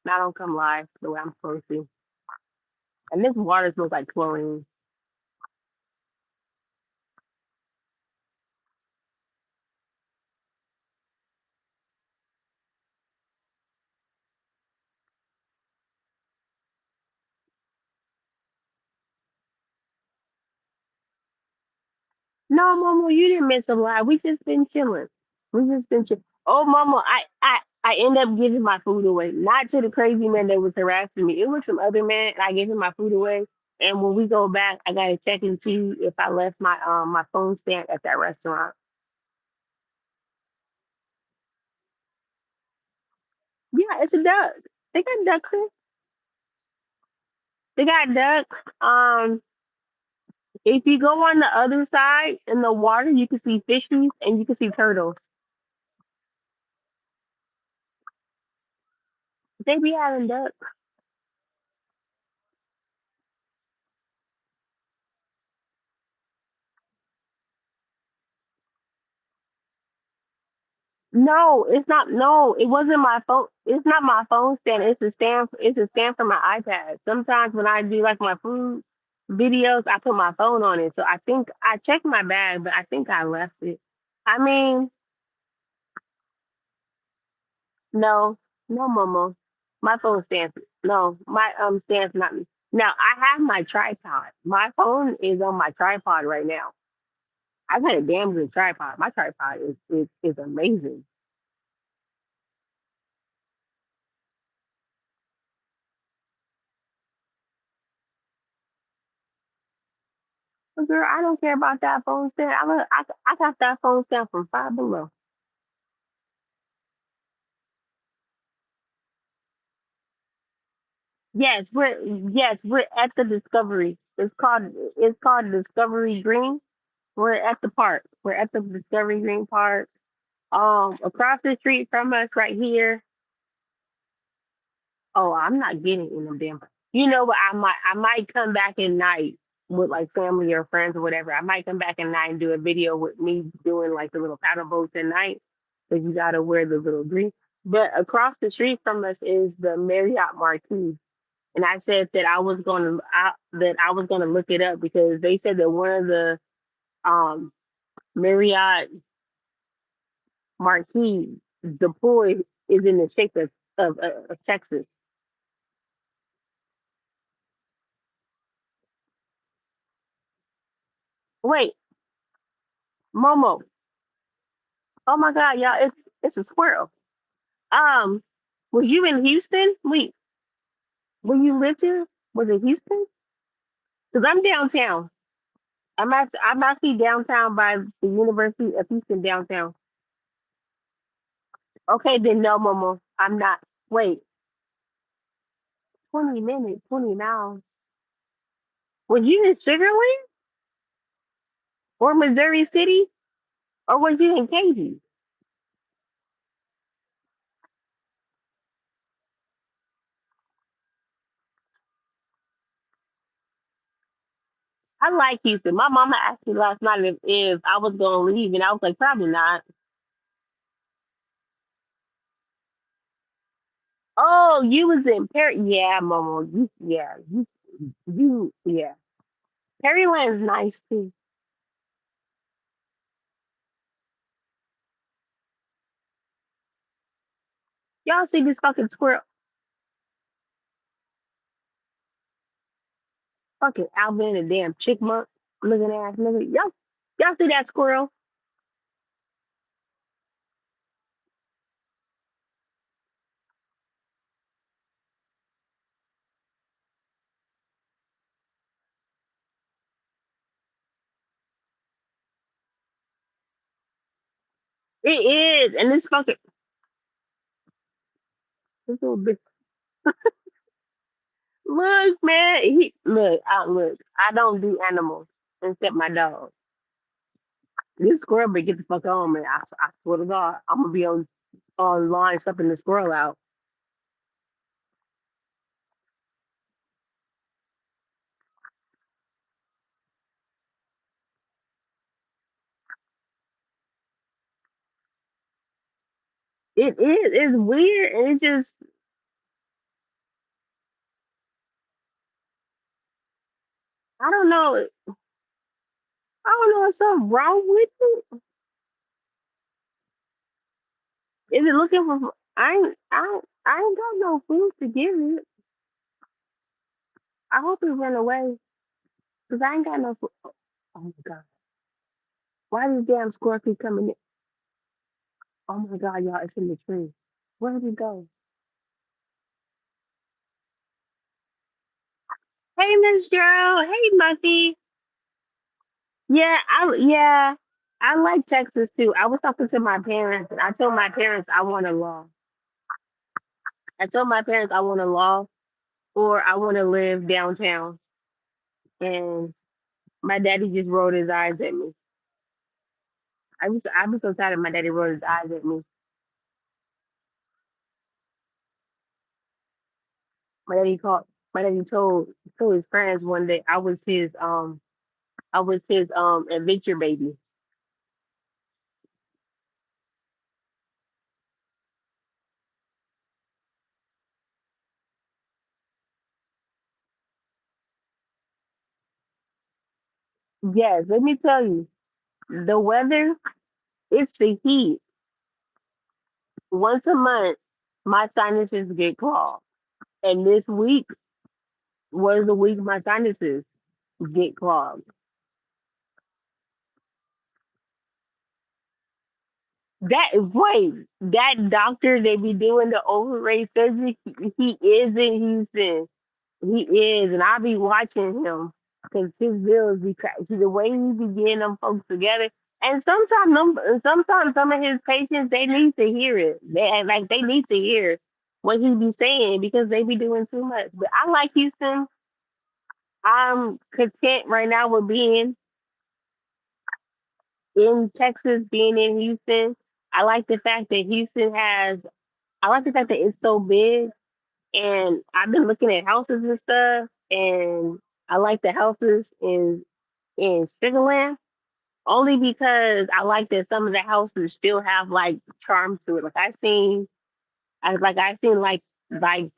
I don't come live the way I'm supposed to. And this water smells like chlorine. No, Mama, you didn't miss a lot. We just been chilling. We just been chilling. Oh, Mama, I end up giving my food away. Not to the crazy man that was harassing me. It was some other man, and I gave him my food away. And when we go back, I gotta check and see if I left my phone stand at that restaurant. Yeah, it's a duck. They got ducks in. They got ducks. If you go on the other side in the water, you can see fishies and you can see turtles. They be having ducks. No, it's not. No, it wasn't my phone. It's not my phone stand. It's a stand. It's a stand for my iPad. Sometimes when I do like my food videos, I put my phone on it. So I think I checked my bag, but I think I left it. I mean, no, no, Momo. My phone stands. No, my stands not. Now I have my tripod. My phone is on my tripod right now. I got a damn good tripod. My tripod is amazing. But girl, I don't care about that phone stand. I got that phone stand from Five Below. Yes, we're at the Discovery. It's called Discovery Green. We're at the park. We're at the Discovery Green Park. Across the street from us, right here. Oh, I'm not getting in them damn. You know what? I might come back at night with like family or friends or whatever. I might come back at night and do a video with me doing like the little paddle boats at night. But you gotta wear the little green. But across the street from us is the Marriott Marquis, and I said that I was gonna look it up because they said that one of the um Marriott Marquis, the pool is in the shape of Texas. Wait, Momo. Oh my God, y'all! It's a squirrel. Um, was you in Houston? Wait, when you lived here, was it Houston? Because I'm downtown. I'm actually downtown by the University of Houston downtown. Okay, then no, Momo, I'm not. Wait, 20 minutes, 20 miles. Was you in Sugarland or Missouri City or was you in Katy? I like Houston. My mama asked me last night if I was gonna leave, and I was like, probably not. Oh, you was in Perry. Yeah, Momo. Yeah. Perryland's nice too. Y'all see this fucking squirrel? Fucking Alvin and damn chickmunk looking ass nigga. Y'all see that squirrel? It is, and this little bitch. Look, man, look. I don't do animals except my dog. This squirrel better get the fuck on, man. I swear to God, I'm gonna be on online stuffing the squirrel out. It is. It's weird, and it just I don't know. I don't know what's something wrong with it. Is it looking for? I ain't got no food to give it. I hope it run away because I ain't got no food. Oh my god! Why this damn squirrel keep coming in? Oh my god, y'all! It's in the tree. Where did it go? Hey, Miss Girl. Hey, Muffy. Yeah. I like Texas too. I was talking to my parents, and I told my parents I want a law. I told my parents I want a law, or I want to live downtown. And my daddy just rolled his eyes at me. I was so tired of my daddy rolled his eyes at me. My daddy called. My daddy told his friends one day I was his adventure baby. Yes, let me tell you, the weather, it's the heat. Once a month, my sinuses get clogged, and this week was the week my sinuses get clogged. That doctor they be doing the overrate surgery, he is in Houston. He is, and I be watching him because his bills be the way he be getting them folks together. And sometimes some of his patients they need to hear it. They need to hear what he be saying because they be doing too much. But I like Houston. I'm content right now with being in Texas, being in Houston. I like the fact that Houston has. I like the fact that it's so big, and I've been looking at houses and stuff, and I like the houses in Sugarland only because I like that some of the houses still have like charm to it. I seen like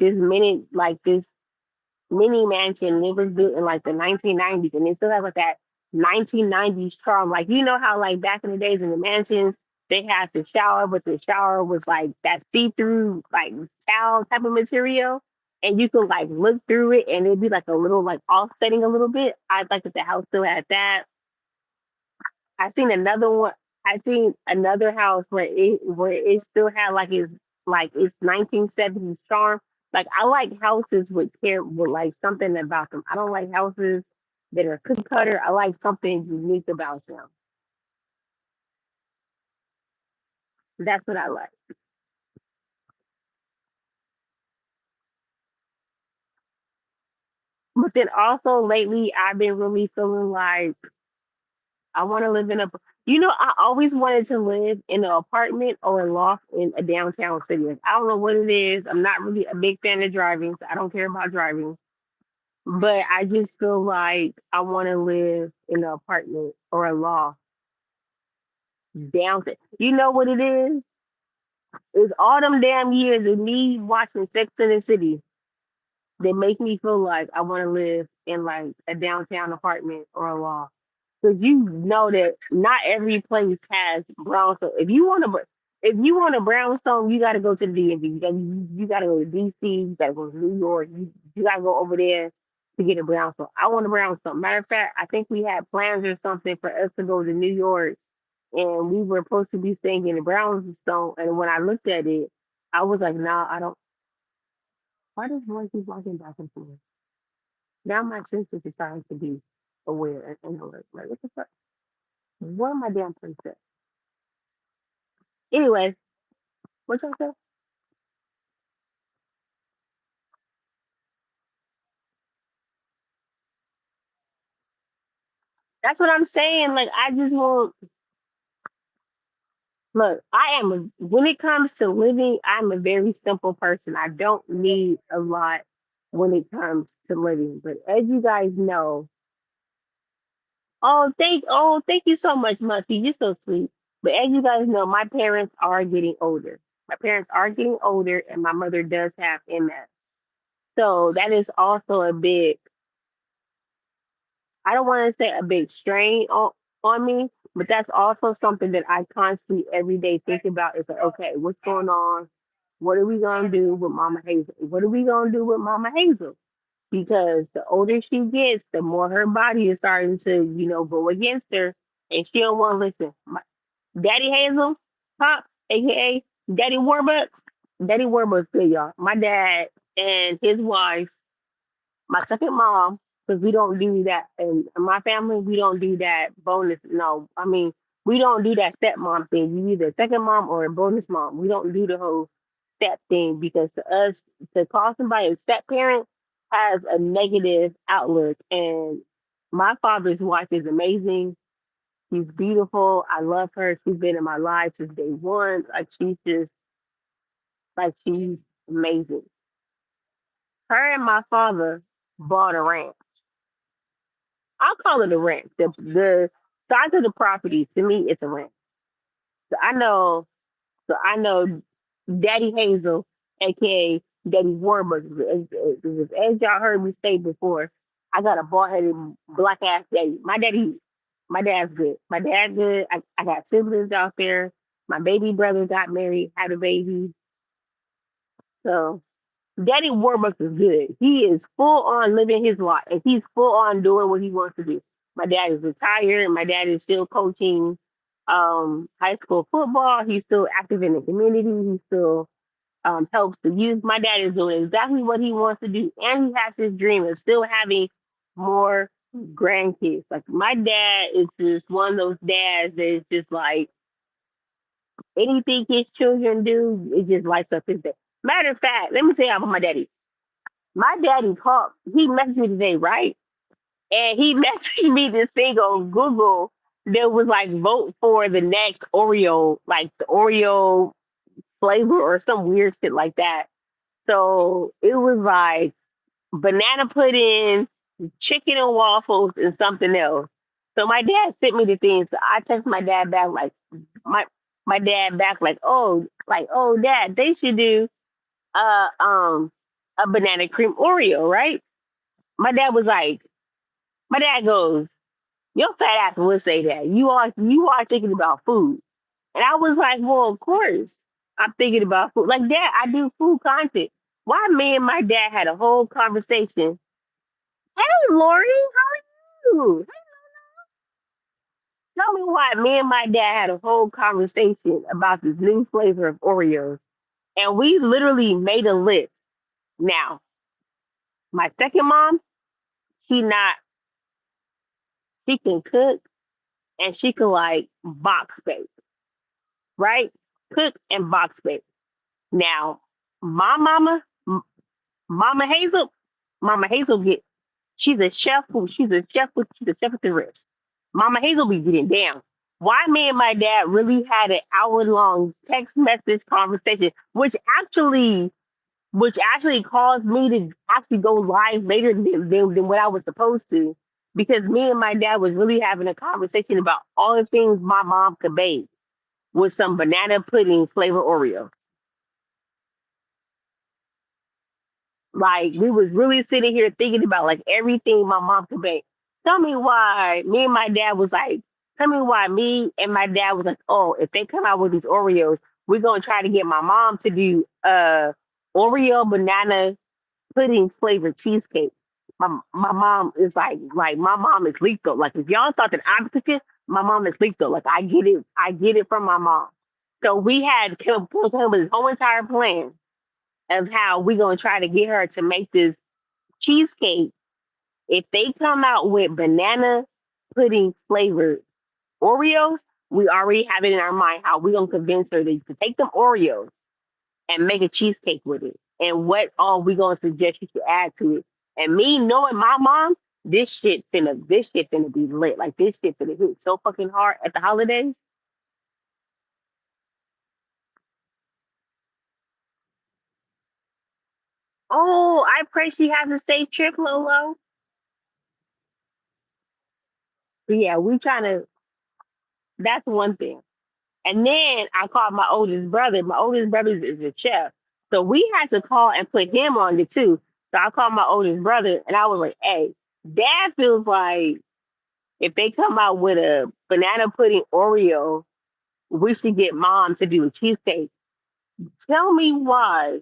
this mini mansion. And it was built in like the 1990s, and it still has like that 1990s charm. Like you know how like back in the days in the mansions they had the shower, but the shower was like that see-through like towel type of material, and you could like look through it, and it'd be like a little like offsetting a little bit. I like that the house still had that. I seen another one. I seen another house where it still had like its 1970s charm. Like I like houses with like something about them. I don't like houses that are cookie cutter. I like something unique about them. That's what I like. But then also lately, I've been really feeling like I want to live in a. You know, I always wanted to live in an apartment or a loft in a downtown city. Like, I don't know what it is. I'm not really a big fan of driving, so I don't care about driving. But I just feel like I want to live in an apartment or a loft downtown. You know what it is? It's all them damn years of me watching Sex in the City that make me feel like I want to live in like a downtown apartment or a loft. Because you know that not every place has brownstone. If you want a brownstone, you got to go to the DMV. You got to go to DC. You got to go to New York. You got to go over there to get a brownstone. I want a brownstone. Matter of fact, I think we had plans or something for us to go to New York, and we were supposed to be staying in the brownstone. And when I looked at it, I was like, nah, I don't. Why does one keep walking back and forth? Now my senses are starting to be aware and alert. Like, what the fuck? Where my damn place at? Anyway, what y'all say? That's what I'm saying. Like, I just want look. When it comes to living, I'm a very simple person. I don't need a lot when it comes to living. But as you guys know, thank you so much, Musty. You're so sweet. But as you guys know, my parents are getting older. My parents are getting older, and my mother does have MS. So that is also a big, I don't want to say a big strain on me, but that's also something that I constantly every day think about is like, okay, what's going on? What are we gonna do with Mama Hazel? What are we gonna do with Mama Hazel? Because the older she gets, the more her body is starting to, go against her, and she don't want to listen. Daddy Hazel, Pop, aka Daddy Warbucks. Daddy Warbucks good, y'all. My dad and his wife, my second mom, because we don't do that. And in my family, we don't do that bonus. No, I mean, we don't do that stepmom thing. You either second mom or a bonus mom. We don't do the whole step thing because to us, to call somebody a step parent has a negative outlook. And my father's wife is amazing. She's beautiful. I love her. She's been in my life since day one. She's amazing. Her and my father bought a ranch. I'll call it a ranch. The size of the property to me it's a ranch. So I know Daddy Hazel, aka Daddy Warburg. As y'all heard me say before, I got a bald headed black ass daddy. My dad's good. My dad's good. I got siblings out there. My baby brother got married, had a baby. So Daddy Warbucks is good. He is full on living his life, and he's full on doing what he wants to do. My dad is retired. My dad is still coaching high school football. He's still active in the community. He still helps the youth. My dad is doing exactly what he wants to do, and he has his dream of still having more grandkids. Like my dad is just one of those dads that is just like anything his children do, it just lights up his day. Matter of fact, let me tell you about my daddy. My daddy called, he messaged me today, right? And he messaged me this thing on Google that was like vote for the next Oreo, like the Oreo flavor or some weird shit like that. So it was like banana pudding, chicken and waffles, and something else. So my dad sent me the thing. So I text my dad back my my dad back like, oh dad, they should do uh um a banana cream Oreo, right? My dad was like, my dad goes, your fat ass would say that. You are thinking about food. And I was like, well, of course I'm thinking about food. Like, Dad, I do food content. Why me and my dad had a whole conversation. Hey, Lori, how are you? Tell me why me and my dad had a whole conversation about this new flavor of Oreos. And we literally made a list. Now, my second mom, she not, she can cook and she can like box bake, right? Cook and box bake. Now, my Mama Hazel, Mama Hazel get she's a chef she's a chef with the wrist. Mama Hazel be getting down. Why me and my dad really had an hour long text message conversation, which actually caused me to actually go live later than what I was supposed to. Because me and my dad was really having a conversation about all the things my mom could bake with some banana pudding flavor Oreos. Like we was really sitting here thinking about like everything my mom could bake. Tell me why me and my dad was like, tell me why me and my dad was like, oh, if they come out with these Oreos, we're gonna try to get my mom to do Oreo banana pudding flavored cheesecake. My mom is like my mom is lethal. Like if y'all thought that I'm cooking, my mom is lethal. Like I get it from my mom. So we had come up with this whole entire plan of how we gonna try to get her to make this cheesecake. If they come out with banana pudding flavored Oreos, we already have it in our mind how we gonna convince her to take them Oreos and make a cheesecake with it. And what all we gonna suggest you should add to it. And me knowing my mom, this shit finna be lit. Like this shit finna hit so fucking hard at the holidays. Oh, I pray she has a safe trip, Lolo. But yeah, we trying to. That's one thing. And then I called my oldest brother. My oldest brother is a chef. So we had to call and put him on it too. So I called my oldest brother and I was like, hey, dad feels like if they come out with a banana pudding Oreo, we should get mom to do a cheesecake. Tell me why.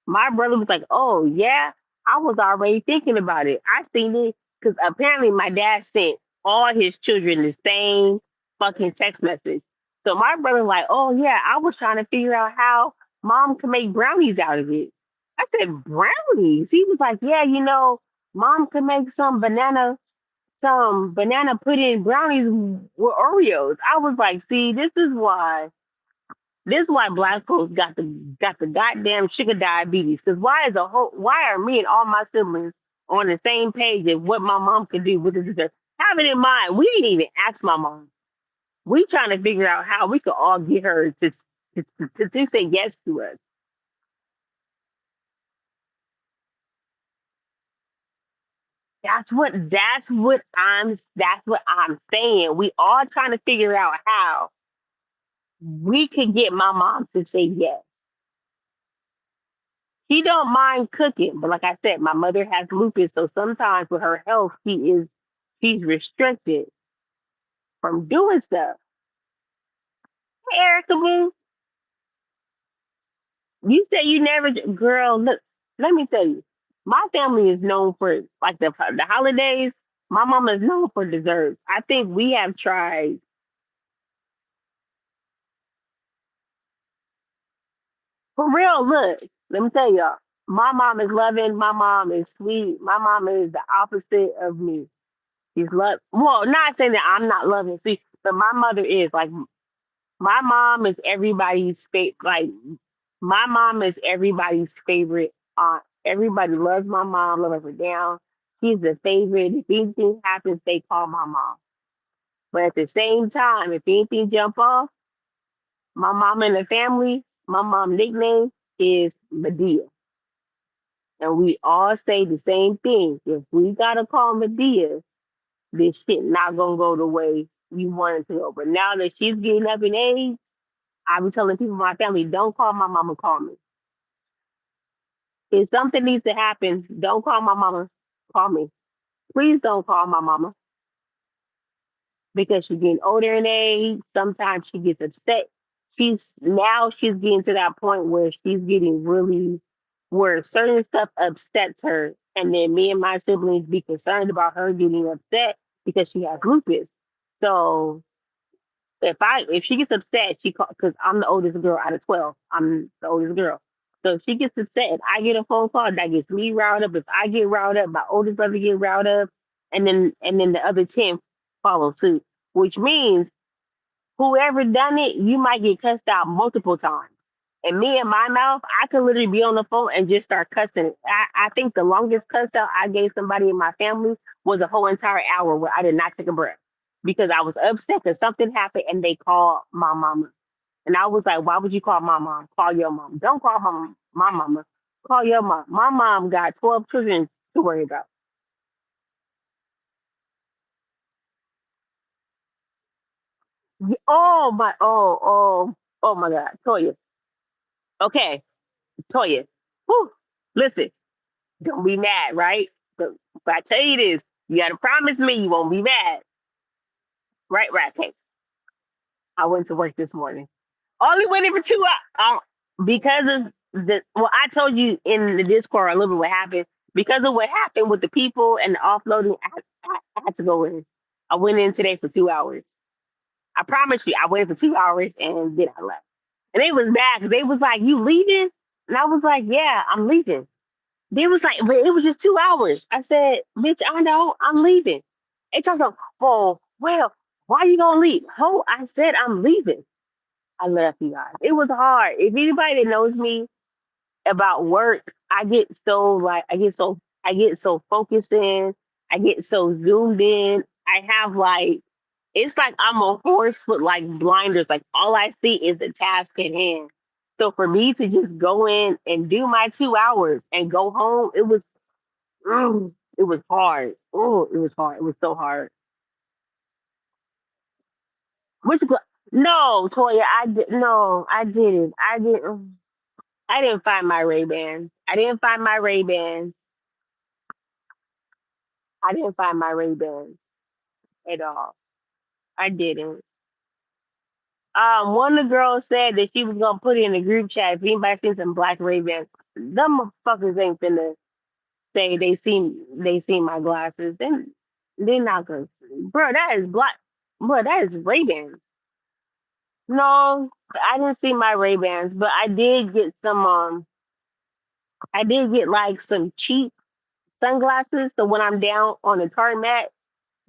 My brother was like, "Oh yeah, I was already thinking about it. I seen it because apparently my dad sent all his children the same fucking text message." So my brother like, "Oh yeah, I was trying to figure out how mom can make brownies out of it." I said, "Brownies?" He was like, "Yeah, mom can make some banana pudding brownies with Oreos." I was like, "See, this is why black folks got the goddamn sugar diabetes. Cause why are me and all my siblings on the same page of what my mom can do with the dessert? Have it in mind, we didn't even ask my mom. We trying to figure out how we could all get her to say yes to us. That's what I'm saying. We all trying to figure out how we could get my mom to say yes. She don't mind cooking, but like I said, my mother has lupus, so sometimes with her health, she's restricted from doing stuff. Hey, Erica Boo, you say you never, girl. Look, let me tell you, my family is known for like the holidays. My mama is known for desserts. I think we have tried for real. Look, let me tell y'all, my mom is loving. My mom is sweet. My mom is the opposite of me. She's love. Well, not saying that I'm not loving. See, but my mother is like my mom is everybody's my mom is everybody's favorite aunt. Everybody loves my mom, love her down. She's the favorite. If anything happens, they call my mom. But at the same time, if anything jump off, my mom and the family, my mom nickname is Medea. And we all say the same thing. If we gotta call Medea, this shit not gonna go the way we want it to go. But now that she's getting up in age, I be telling people in my family, don't call my mama, call me. If something needs to happen, don't call my mama, call me. Please don't call my mama because she's getting older in age. Sometimes she gets upset. She's getting to that point where she's getting really where certain stuff upsets her. And then me and my siblings be concerned about her getting upset because she has lupus. So if she gets upset, she because I'm the oldest girl out of 12. I'm the oldest girl. So if she gets upset, and I get a phone call that gets me riled up. If I get riled up, my oldest brother get riled up, and then the other 10 follow suit. Which means whoever done it, you might get cussed out multiple times. And me and my mouth, I could literally be on the phone and just start cussing. I think the longest cuss out I gave somebody in my family was a whole entire hour where I did not take a breath because I was upset because something happened and they called my mama. And I was like, why would you call my mom? Call your mom. Don't call my mama. Call your mom. My mom got 12 children to worry about. Oh my God. Toya. Okay. Toya. Whew. Listen, don't be mad, right? But I tell you this, you gotta promise me you won't be mad. Right, right. Okay. I went to work this morning. Only went in for 2 hours. Because of I told you in the Discord a little bit what happened. Because of what happened with the people and the offloading, I had to go in. I went in today for 2 hours. I promise you, I went in for 2 hours and then I left. And they was mad because they was like, "You leaving?" And I was like, "Yeah, I'm leaving." They was like, "But it was just 2 hours." I said, "Bitch, I know, I'm leaving." They talking about, "Oh, well, why you gonna leave?" Oh, I said I'm leaving. I left you guys. It was hard. If anybody that knows me about work, I get so focused in, I get so zoomed in. I have like it's like I'm a horse with like blinders. Like all I see is the task at hand. So for me to just go in and do my 2 hours and go home, it was hard. Oh, it was hard. It was so hard. Which No, Toya, I did no, I didn't. I didn't find my Ray Bans. I didn't find my Ray Bans. I didn't find my Ray Bans at all. I didn't. One of the girls said that she was gonna put it in the group chat if anybody seen some black Ray Bans. Them motherfuckers ain't finna say they seen my glasses. Then they not gonna, bro. That is black, bro. That is Ray Bans. No, I didn't see my Ray Bans, but I did get some. I did get like some cheap sunglasses. So when I'm down on the tarmac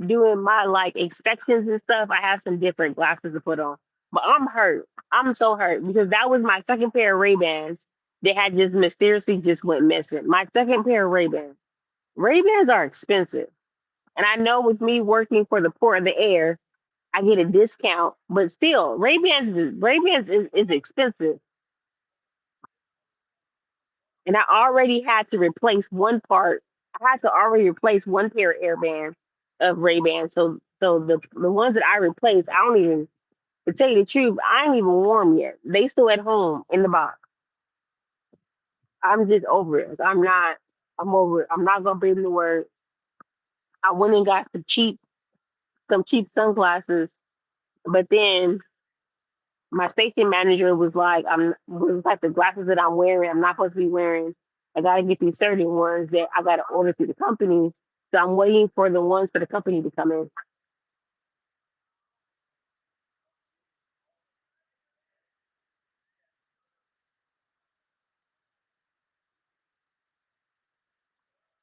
doing my like inspections and stuff, I have some different glasses to put on. But I'm hurt. I'm so hurt because that was my second pair of Ray Bans. They had just mysteriously just went missing. My second pair of Ray Bans. Ray Bans are expensive, and I know with me working for the Port of the Air, I get a discount. But still, Ray Bans is expensive, and I already had to replace one part. I had to already replace one pair of Airbands of Ray Bans. So the ones that I replaced, I don't even, to tell you the truth, I ain't even warm yet. They still at home in the box. I'm just over it. I'm not. I'm over it. I'm not gonna breathe the word. I went and got some cheap sunglasses, but then my station manager was like the glasses that I'm wearing, I'm not supposed to be wearing. I gotta get these certain ones that I gotta order through the company. So I'm waiting for the ones for the company to come in.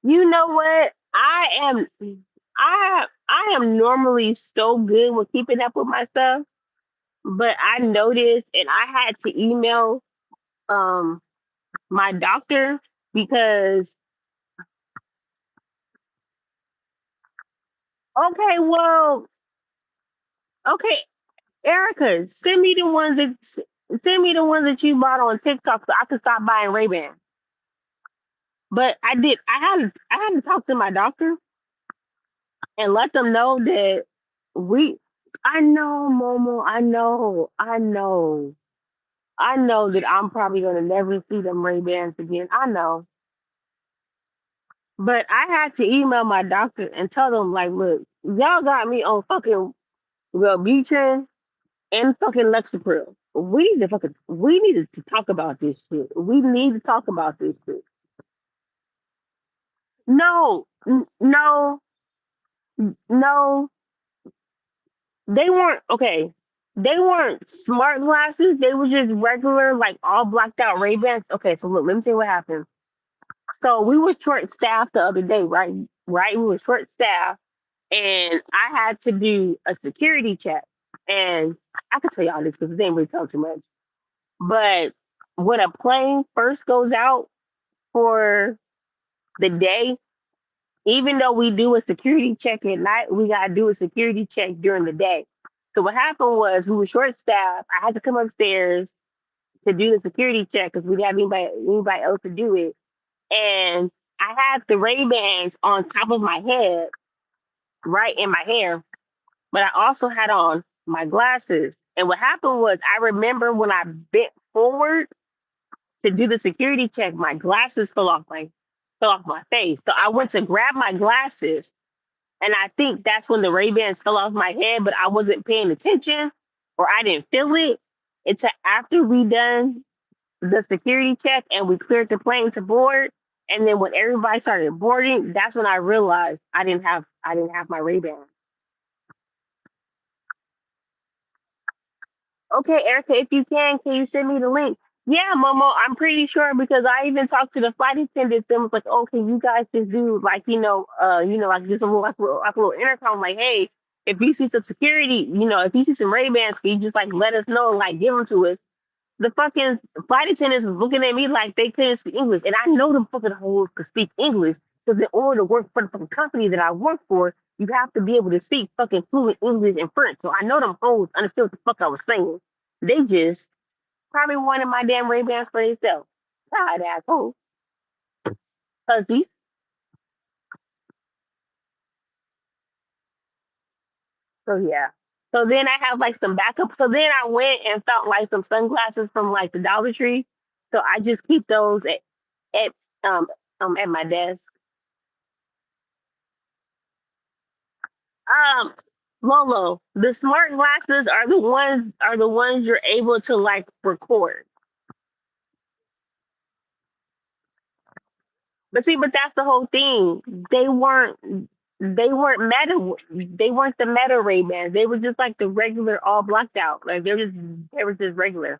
You know what? I am normally so good with keeping up with my stuff, but I noticed and I had to email um my doctor because okay, well, okay, Erica, send me the ones that you bought on TikTok so I can stop buying Ray Ban. But I did. I had to talk to my doctor and let them know that we. I know, Momo. I know that I'm probably gonna never see them Ray Bans again. I know, but I had to email my doctor and tell them like, look, y'all got me on fucking Wellbutrin and fucking Lexapro. We need to talk about this shit. We need to talk about this shit. No, no, no. They weren't okay. They weren't smart glasses. They were just regular, like all blacked out Ray Bans. Okay, so look, let me tell you what happened. So we were short staffed the other day, right? Right, we were short staffed, and I had to do a security check. And I could tell y'all this because it didn't really tell too much. But when a plane first goes out for the day, even though we do a security check at night, we gotta do a security check during the day. So what happened was we were short staffed. I had to come upstairs to do the security check because we didn't have anybody else to do it. And I had the Ray Bans on top of my head, right in my hair, but I also had on my glasses. And what happened was I remember when I bent forward to do the security check, my glasses fell off my face. So I went to grab my glasses, and I think that's when the Ray Bans fell off my head, but I wasn't paying attention or I didn't feel it until after we done the security check and we cleared the plane to board. And then when everybody started boarding, that's when I realized I didn't have my Ray Ban. Okay, Erica, if you can you send me the link? Yeah, Momo, I'm pretty sure because I even talked to the flight attendants and was like, oh, can you guys just do like, like just a little like a little intercom, like, hey, if you see some security, if you see some Ray Bans, can you just like let us know and like give them to us? The fucking flight attendants was looking at me like they couldn't speak English, and I know them fucking hoes could speak English because in order to work for the fucking company that I work for, you have to be able to speak fucking fluent English and French. So I know them hoes understood what the fuck I was saying. They just probably wanted my damn Ray Bans for themselves. God, asshole. Hussies. So yeah. So then I have like some backup. So then I went and found like some sunglasses from like the Dollar Tree. So I just keep those at um at my desk. Um, Lolo, the smart glasses are the ones you're able to like record. But see, but that's the whole thing. They weren't they weren't the meta Ray Bans. They were just like the regular all blocked out. Like they were just regular.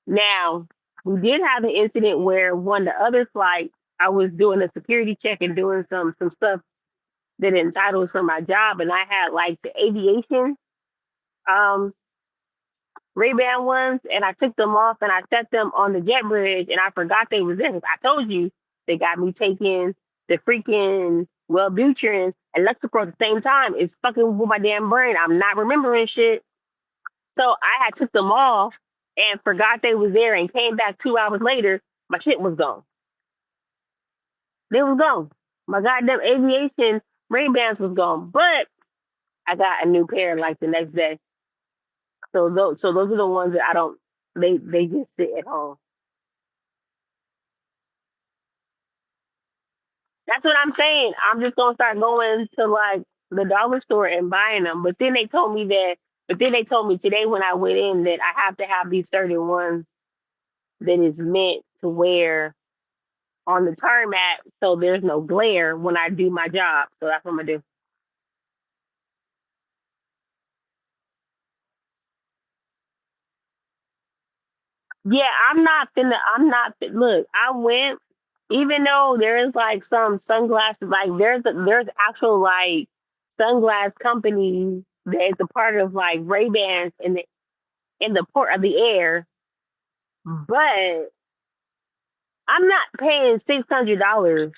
Now, we did have an incident where one of the other flights, I was doing a security check and doing some stuff that entitles for my job, and I had like the aviation um Ray-Ban ones, and I took them off and I set them on the jet bridge, and I forgot they was there. 'Cause I told you they got me taking the freaking Wellbutrin and Lexapro at the same time. It's fucking with my damn brain. I'm not remembering shit. So I had took them off and forgot they was there and came back 2 hours later. My shit was gone. They was gone. My goddamn aviation Ray-Bans was gone. But I got a new pair like the next day. So those are the ones that I don't. They just sit at home. That's what I'm saying. I'm just gonna start going to like the dollar store and buying them. But then they told me that. But then they told me today when I went in that I have to have these certain ones that is meant to wear on the tarmac, so there's no glare when I do my job. So that's what I'm gonna do. Yeah, Look, I went. Even though there's like some sunglasses, like there's actual like sunglass companies that is a part of like Ray Bans in the port of the air, but I'm not paying $600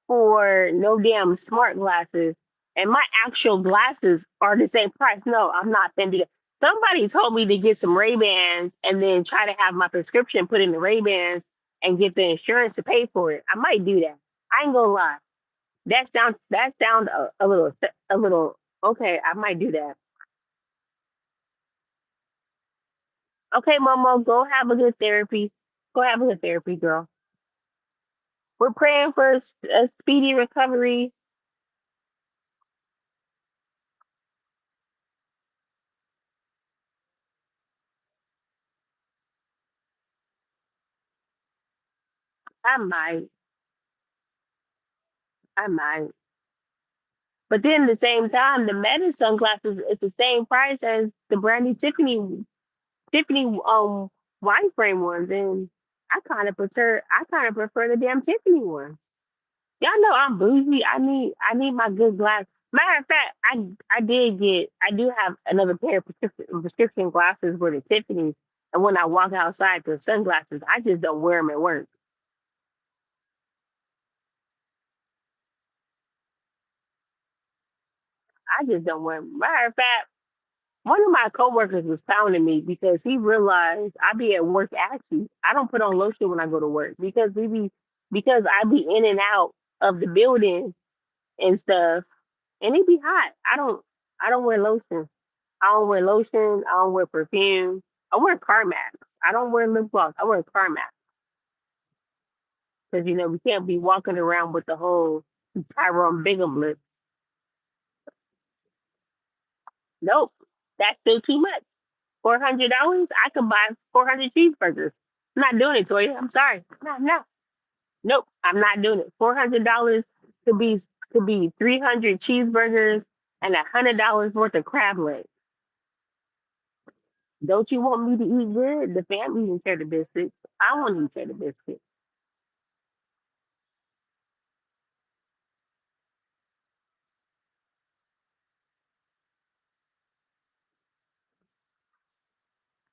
for no damn smart glasses, and my actual glasses are the same price. No, I'm not spending it. Somebody told me to get some Ray Bans and then try to have my prescription put in the Ray Bans and get the insurance to pay for it. I might do that. I ain't gonna lie. That's down a little. Okay, I might do that. Okay, Momo, go have a good therapy. Go have a good therapy, girl. We're praying for a speedy recovery. I might, I might. But then at the same time, the Meta sunglasses it's the same price as the brand new Tiffany wine frame ones, and I kind of prefer the damn Tiffany ones. Y'all know I'm bougie. I need my good glass. Matter of fact, I do have another pair of prescription glasses for the Tiffany's, and when I walk outside, the sunglasses I just don't wear them at work. I just don't wear 'em. Matter of fact, one of my coworkers was pounding me because he realized I be at work ashy. I don't put on lotion when I go to work because I be in and out of the building and stuff, and it be hot. I don't wear lotion. I don't wear lotion. I don't wear perfume. I wear Carmax. I don't wear lip gloss. I wear Carmax because we can't be walking around with the whole Tyrone Bigham lip. Nope, that's still too much. $400, I could buy 400 cheeseburgers. I'm not doing it, Toya. I'm sorry. No, no, nope. I'm not doing it. $400 could be could be 300 cheeseburgers and $100 worth of crab legs. Don't you want me to eat good? The family can share the biscuits. I want to share the biscuits.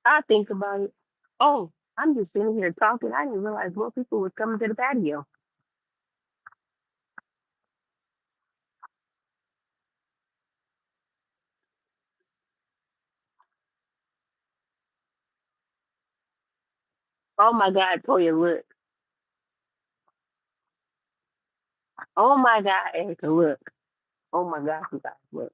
I think about it. Oh, I'm just sitting here talking. I didn't realize more people was coming to the patio. Oh my God, Toya, look. Oh my God, Erica, look. Oh my God, you guys, look.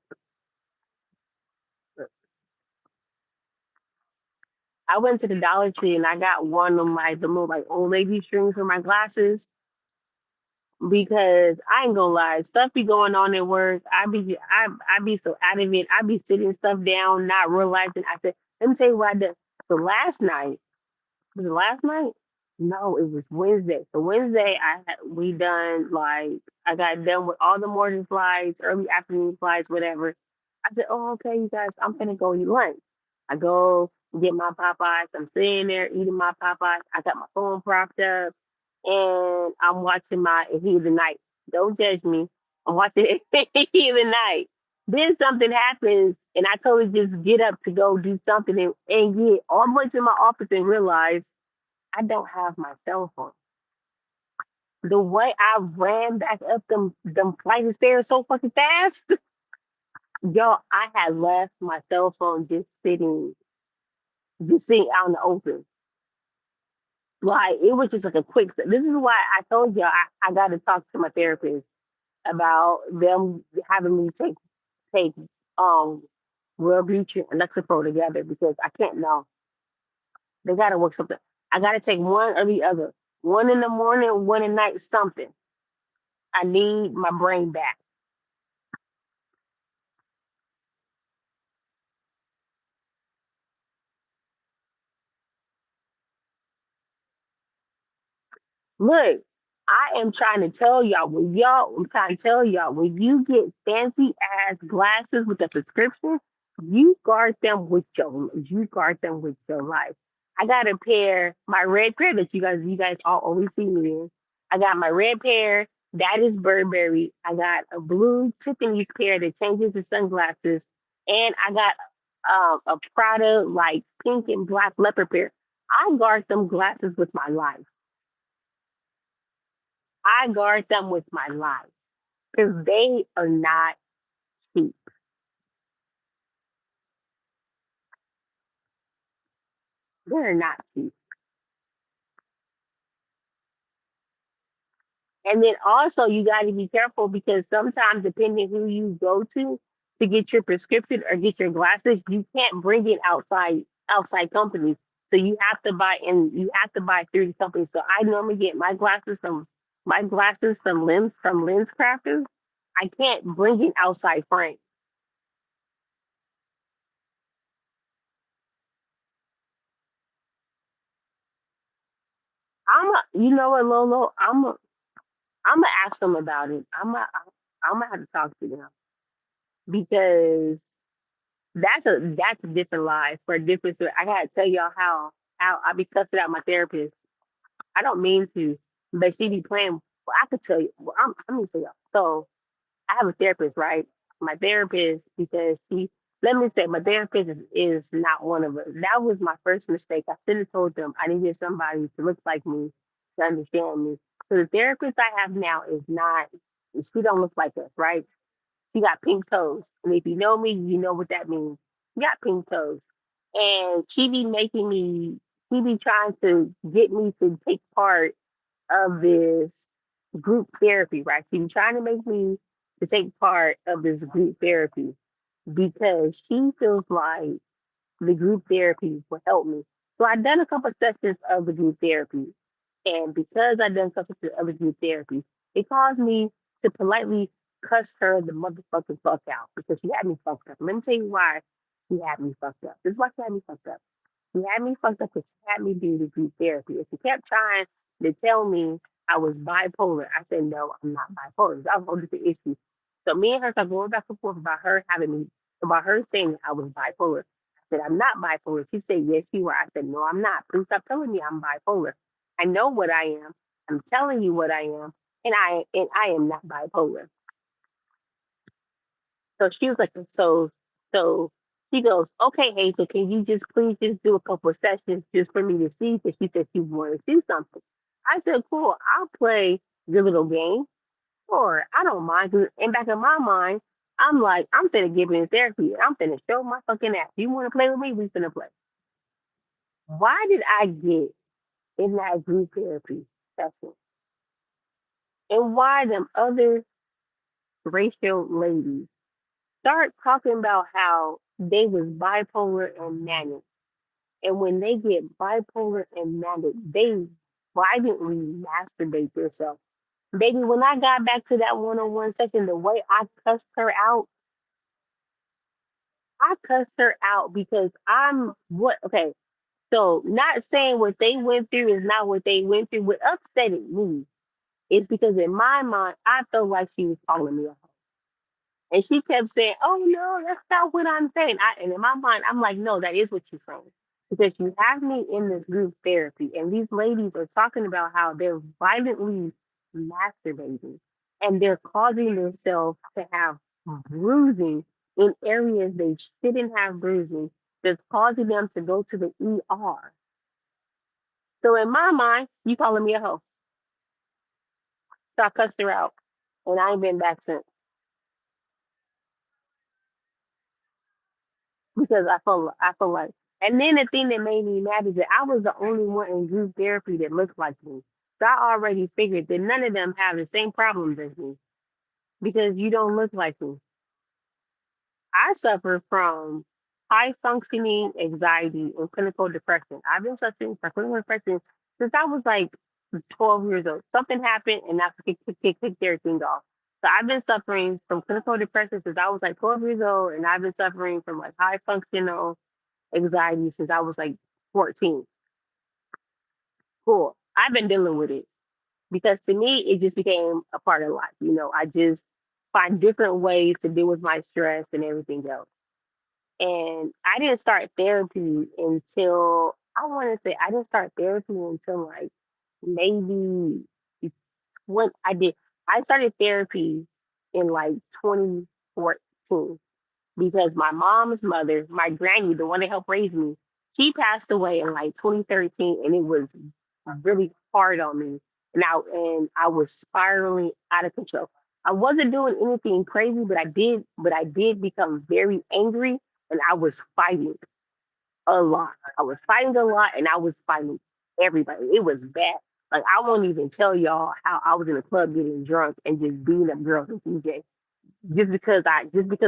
I went to the Dollar Tree and I got one of my the little like old lady strings for my glasses because I ain't gonna lie, stuff be going on at work. I be so out of it. I be sitting stuff down, not realizing. I said, let me tell you what I did. So last night was it last night? No, it was Wednesday. So Wednesday, we done like I got done with all the morning flights, early afternoon flights, whatever. I said, "Oh, okay, you guys, I'm gonna go eat lunch." I go get my Popeyes. I'm sitting there eating my Popeyes. I got my phone propped up, and I'm watching my Heat of the Night. Don't judge me. I'm watching Heat of the Night. Then something happens, and I totally just get up to go do something and get all the way to my office and realize I don't have my cell phone. The way I ran back up them flight of stairs so fucking fast, yo, I had left my cell phone just sitting out in the open. Like it was just like a quick. This is why I told you I got to talk to my therapist about them having me take um Wellbutrin and Lexapro together because I can't know. They got to work something. I got to take one or the other. One in the morning, one at night, something. I need my brain back. Look, I am trying to tell y'all I'm trying to tell y'all when you get fancy ass glasses with a prescription, you guard them with your life. I got a pair, my red pair that you guys all always see me in. I got my red pair, that is Burberry. I got a blue Tiffany's pair that changes the sunglasses, and I got a Prada like pink and black leopard pair. I guard them glasses with my life. I guard them with my life because they are not cheap. They're not cheap. And then also you got to be careful because sometimes depending who you go to get your prescription or get your glasses, you can't bring it outside companies. So you have to buy through the company. So I normally get my glasses from Lens Crafters. I can't bring it outside Frank. You know what, Lolo? I'm gonna ask them about it. I'm gonna have to talk to them because that's a different life for a different story. I gotta tell y'all how I be cussing out my therapist. I don't mean to, but she be playing. Well, I could tell you. Well, I'm gonna tell y'all. So I have a therapist, right? My therapist, because let me say, my therapist is not one of us. That was my first mistake. I should have told them I needed somebody to look like me to understand me. So the therapist I have now is not. She don't look like us, right? She got pink toes. And if you know me, you know what that means. She got pink toes. And she be trying to get me to take part of this group therapy, right? She be trying to make me to take part of this group therapy because she feels like the group therapy will help me. So I've done a couple sessions of the group therapy. And because I've done a couple of the group therapy, it caused me to politely cuss her the motherfucking fuck out because she had me fucked up. Let me tell you why she had me fucked up. This is why she had me fucked up. She had me fucked up because she had me do the group therapy. And she kept trying to tell me I was bipolar. I said, no, I'm not bipolar. That was a whole different issue. So me and her started going back and forth about her saying I was bipolar. I said, I'm not bipolar. She said, yes, you are. I said, no, I'm not. Please stop telling me I'm bipolar. I know what I am. I'm telling you what I am. And I am not bipolar. So she was like, so she goes, okay, Hazel, can you just please just do a couple of sessions just for me to see? Because she said she wanted to see something. I said, cool, I'll play your little game. Or I don't mind. 'Cause in back of my mind, I'm like, I'm finna give you therapy. I'm finna show my fucking ass. You want to play with me? We finna play. Why did I get in that group therapy session? And why them other racial ladies start talking about how they was bipolar and manic? And when they get bipolar and manic, they violently masturbate themselves. Baby, when I got back to that one-on-one session, the way I cussed her out because I'm what okay. So not saying what they went through is not what they went through. What upsetted me is because in my mind, I felt like she was calling me a hoe. And she kept saying, "Oh no, that's not what I'm saying." And in my mind, I'm like, "No, that is what you're saying." Because you have me in this group therapy, and these ladies are talking about how they're violently masturbating and they're causing themselves to have bruising in areas they shouldn't have bruising that's causing them to go to the ER. So in my mind, you calling me a hoe. So I cussed her out, and I ain't been back since because I feel like. And then the thing that made me mad is that I was the only one in group therapy that looked like me. So I already figured that none of them have the same problems as me because you don't look like me. I suffer from high functioning anxiety and clinical depression. I've been suffering from clinical depression since I was like 12 years old. Something happened and that's kicked everything off. So I've been suffering from clinical depression since I was like 12 years old, and I've been suffering from like high functional anxiety since I was like 14. Cool. I've been dealing with it because to me, it just became a part of life. I just find different ways to deal with my stress and everything else. And I didn't start therapy until I want to say I didn't start therapy until like maybe when I started therapy in like 2014 because my mom's mother, my granny, the one that helped raise me, she passed away in like 2013, and it was really hard on me. And I was spiraling out of control. I wasn't doing anything crazy, but I did become very angry, and I was fighting a lot. I was fighting a lot, and I was fighting everybody. It was bad. Like I won't even tell y'all how I was in the club getting drunk and just beating up girls in TJ just because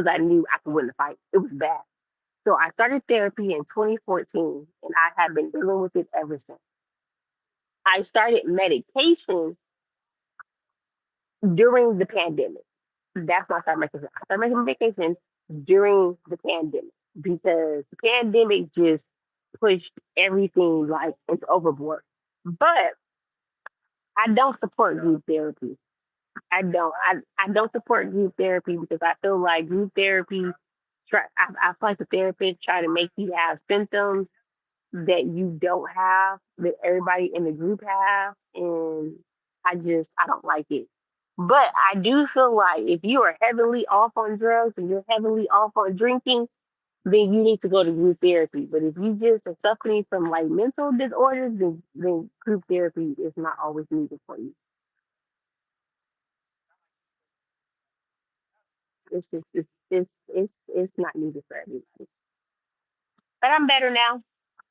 I knew I could win the fight. It was bad. So I started therapy in 2014, and I have been dealing with it ever since. I started medication during the pandemic. That's when I started medication. I started making medication during the pandemic because the pandemic just pushed everything like it's overboard. But I don't support group therapy. I don't. I don't support group therapy because I feel like group therapy I feel like the therapist try to make you have symptoms that you don't have, that everybody in the group have, and I don't like it. But I do feel like if you are heavily off on drugs and you're heavily off on drinking, then you need to go to group therapy. But if you just are suffering from like mental disorders, then group therapy is not always needed for you. It's not needed for everybody. But I'm better now.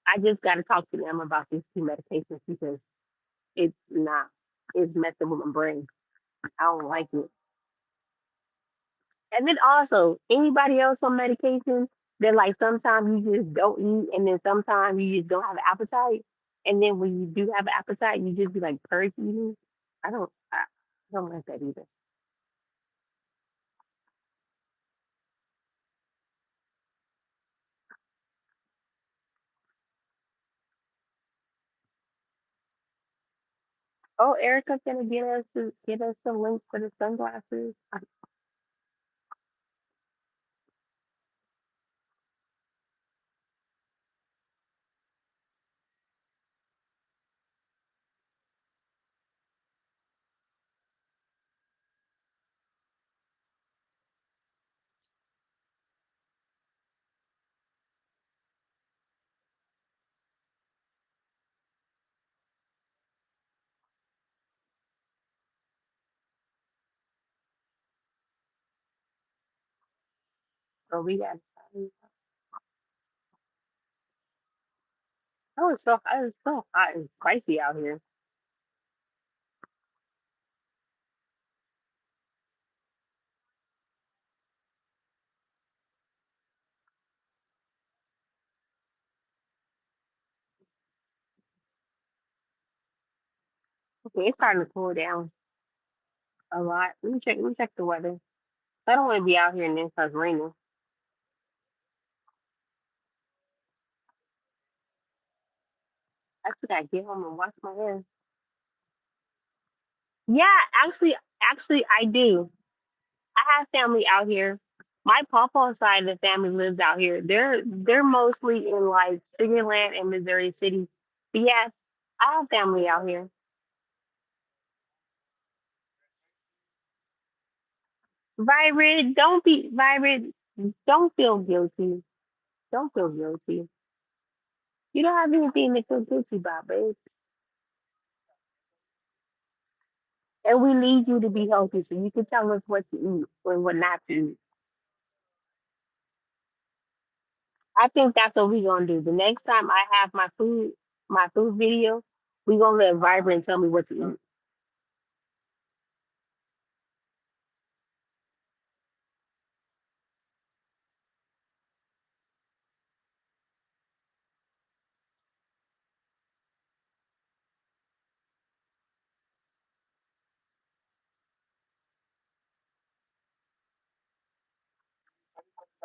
I just got to talk to them about these two medications because it's not. It's messing with my brain. I don't like it. And then also, anybody else on medication that like sometimes you just don't eat, and then sometimes you just don't have an appetite, and then when you do have an appetite, you just be like purge eating. I don't like that either. Oh, Erica's gonna get us the link for the sunglasses. Oh, we got. Oh, it's so hot and spicy out here. Okay, it's starting to cool down a lot. Let me check the weather. I don't want to be out here and then it starts raining. I still gotta get home and wash my hair. Yeah, actually, I do. I have family out here. My papa side of the family lives out here. They're mostly in like Sugar Land and Missouri City. But yes, I have family out here. Vibrant, don't be vibrant. Don't feel guilty. Don't feel guilty. You don't have anything to feel guilty about, babe. And we need you to be healthy so you can tell us what to eat and what not to eat. I think that's what we're gonna do. The next time I have my food video, we're gonna let Vibrant tell me what to eat.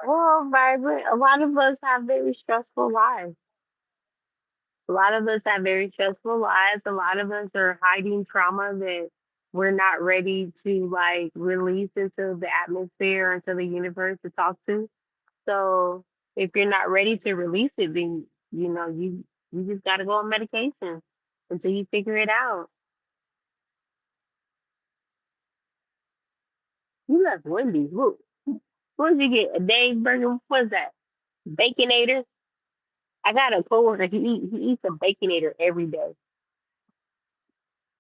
Well, Vibrant, a lot of us have very stressful lives. A lot of us have very stressful lives. A lot of us are hiding trauma that we're not ready to like release into the atmosphere, into the universe to talk to. So if you're not ready to release it, then you just gotta go on medication until you figure it out. You left Wendy's. Look, what did you get? A Dave burger? What's that? Baconator? I got a coworker. He eats a baconator every day.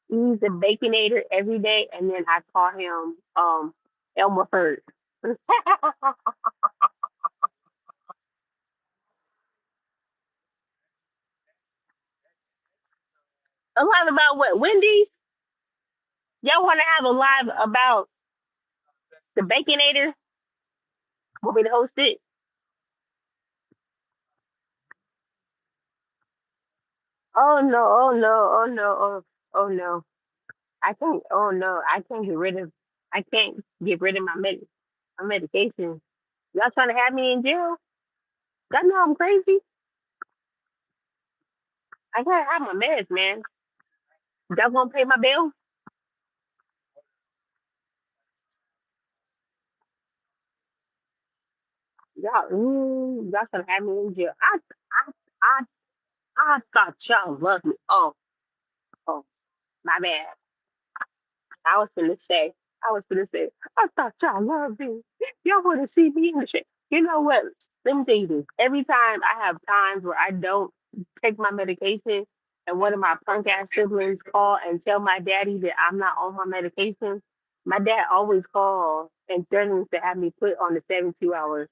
He eats a baconator every day, and then I call him Elmer Fudd. A lot about what Wendy's. Y'all want to have a live about the baconator? Want me to host it? Oh no! Oh no! Oh no! Oh no! I can't. Oh no! I can't get rid of. I can't get rid of my medication. Y'all trying to have me in jail? Y'all know I'm crazy. I gotta have my meds, man. Y'all gonna pay my bill? Y'all gonna have me in jail. I, I thought y'all loved me. Oh, my bad. I was gonna say, I thought y'all loved me. Y'all want to see me in the shit. You know what? Let me tell you this. Every time I have times where I don't take my medication, and one of my punk ass siblings call and tell my daddy that I'm not on my medication, my dad always calls and threatens to have me put on the 72 hour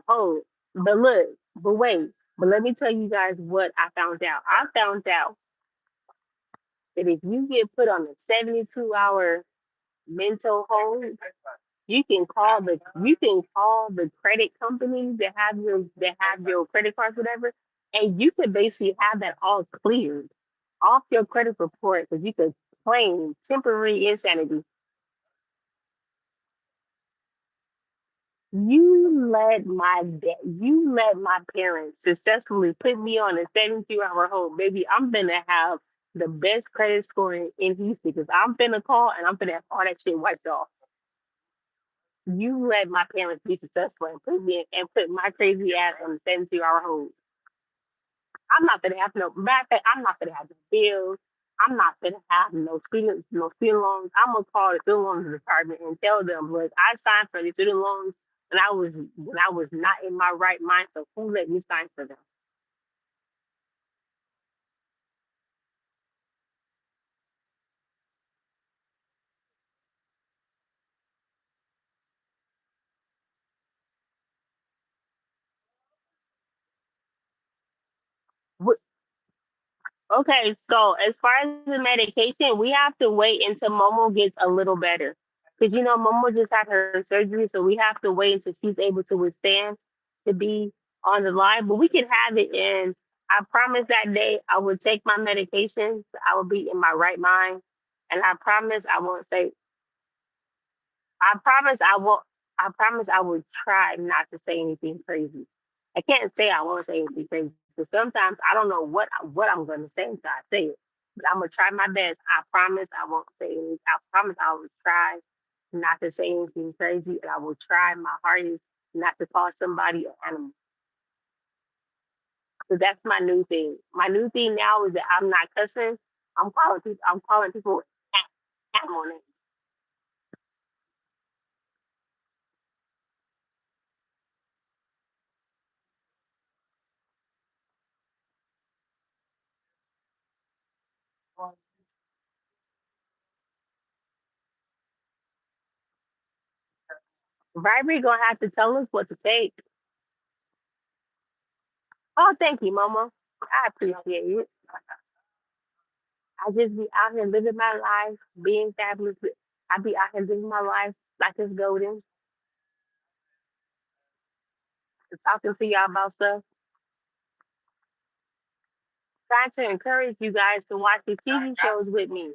hold. But look, but wait, but let me tell you guys what I found out. I found out that if you get put on a 72 hour mental hold, you can call the credit companies that have your credit cards, whatever, and you could basically have that all cleared off your credit report because you could claim temporary insanity. You let my parents successfully put me on a 72 hour hold, baby. I'm gonna have the best credit score in Houston because I'm finna call and I'm finna have all that shit wiped off. You let my parents be successful and put my crazy ass on a 72 hour hold. I'm not gonna have no matter of fact, I'm not gonna have no bills. I'm not gonna have no student loans. I'm gonna call the student loans department and tell them, look, I signed for the student loans when I was not in my right mind. So who let me sign for them? Wh- Okay, so as far as the medication, we have to wait until Momo gets a little better. Because Momo just had her surgery, so we have to wait until she's able to withstand to be on the line. But we can have it in. I promise that day I will take my medications. I will be in my right mind, and I promise I won't say. I promise I will. I promise I will try not to say anything crazy. I can't say I won't say anything crazy because sometimes I don't know what I'm going to say until I say it. But I'm gonna try my best. I promise I won't say anything. I promise I will try not to say anything crazy, and I will try my hardest not to call somebody an animal. So that's my new thing. My new thing now is that I'm not cussing. I'm calling people. I'm calling people animal names. Vibrate gonna have to tell us what to take. Oh, thank you, Mama. I appreciate it. I just be out here living my life, being fabulous. I be out here living my life like it's golden, talking to y'all about stuff, trying to encourage you guys to watch the TV shows with me.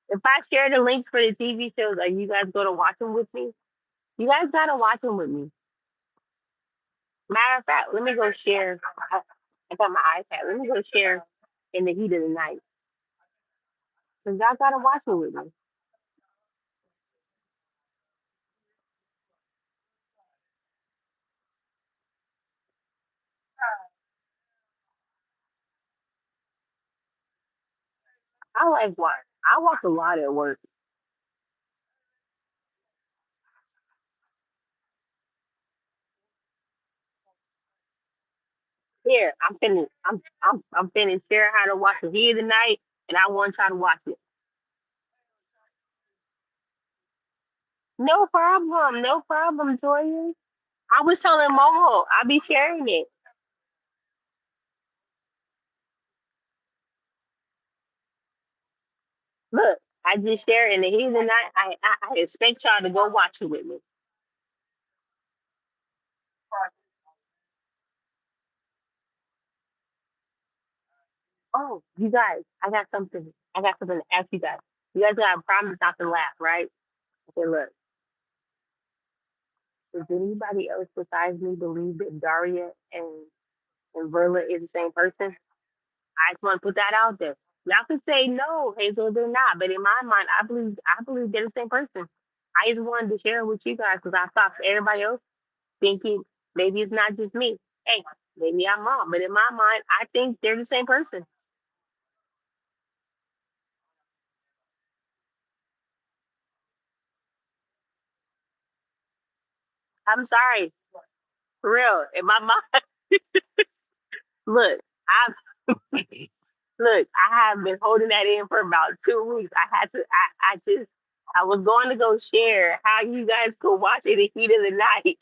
If I share the links for the TV shows, are you guys gonna watch them with me? You guys gotta watch them with me. Matter of fact, let me go share. I, I got my iPad. Let me go share in the heat of the night. Cause y'all gotta watch it with me. I like watch. I watch a lot at work. Here, I'm finished sharing how to watch the heat of the night, and I want y'all to watch it. No problem, no problem, Toya. I was telling Moho, I'll be sharing it. Look, I just shared in the heat of the night. I expect y'all to go watch it with me. Oh, you guys, I got something. I got something to ask you guys. You guys gotta promise not to laugh, right? Okay, look. Does anybody else besides me believe that Daria and Verla is the same person? I just want to put that out there. Y'all can say no, Hazel, they're not. But in my mind, I believe they're the same person. I just wanted to share it with you guys because I thought for everybody else thinking maybe it's not just me. Hey, maybe I'm wrong, but in my mind, I think they're the same person. I'm sorry, for real. In my mind, look, I look, I have been holding that in for about 2 weeks. I had to, I was going to go share how you guys could watch it in the heat of the night.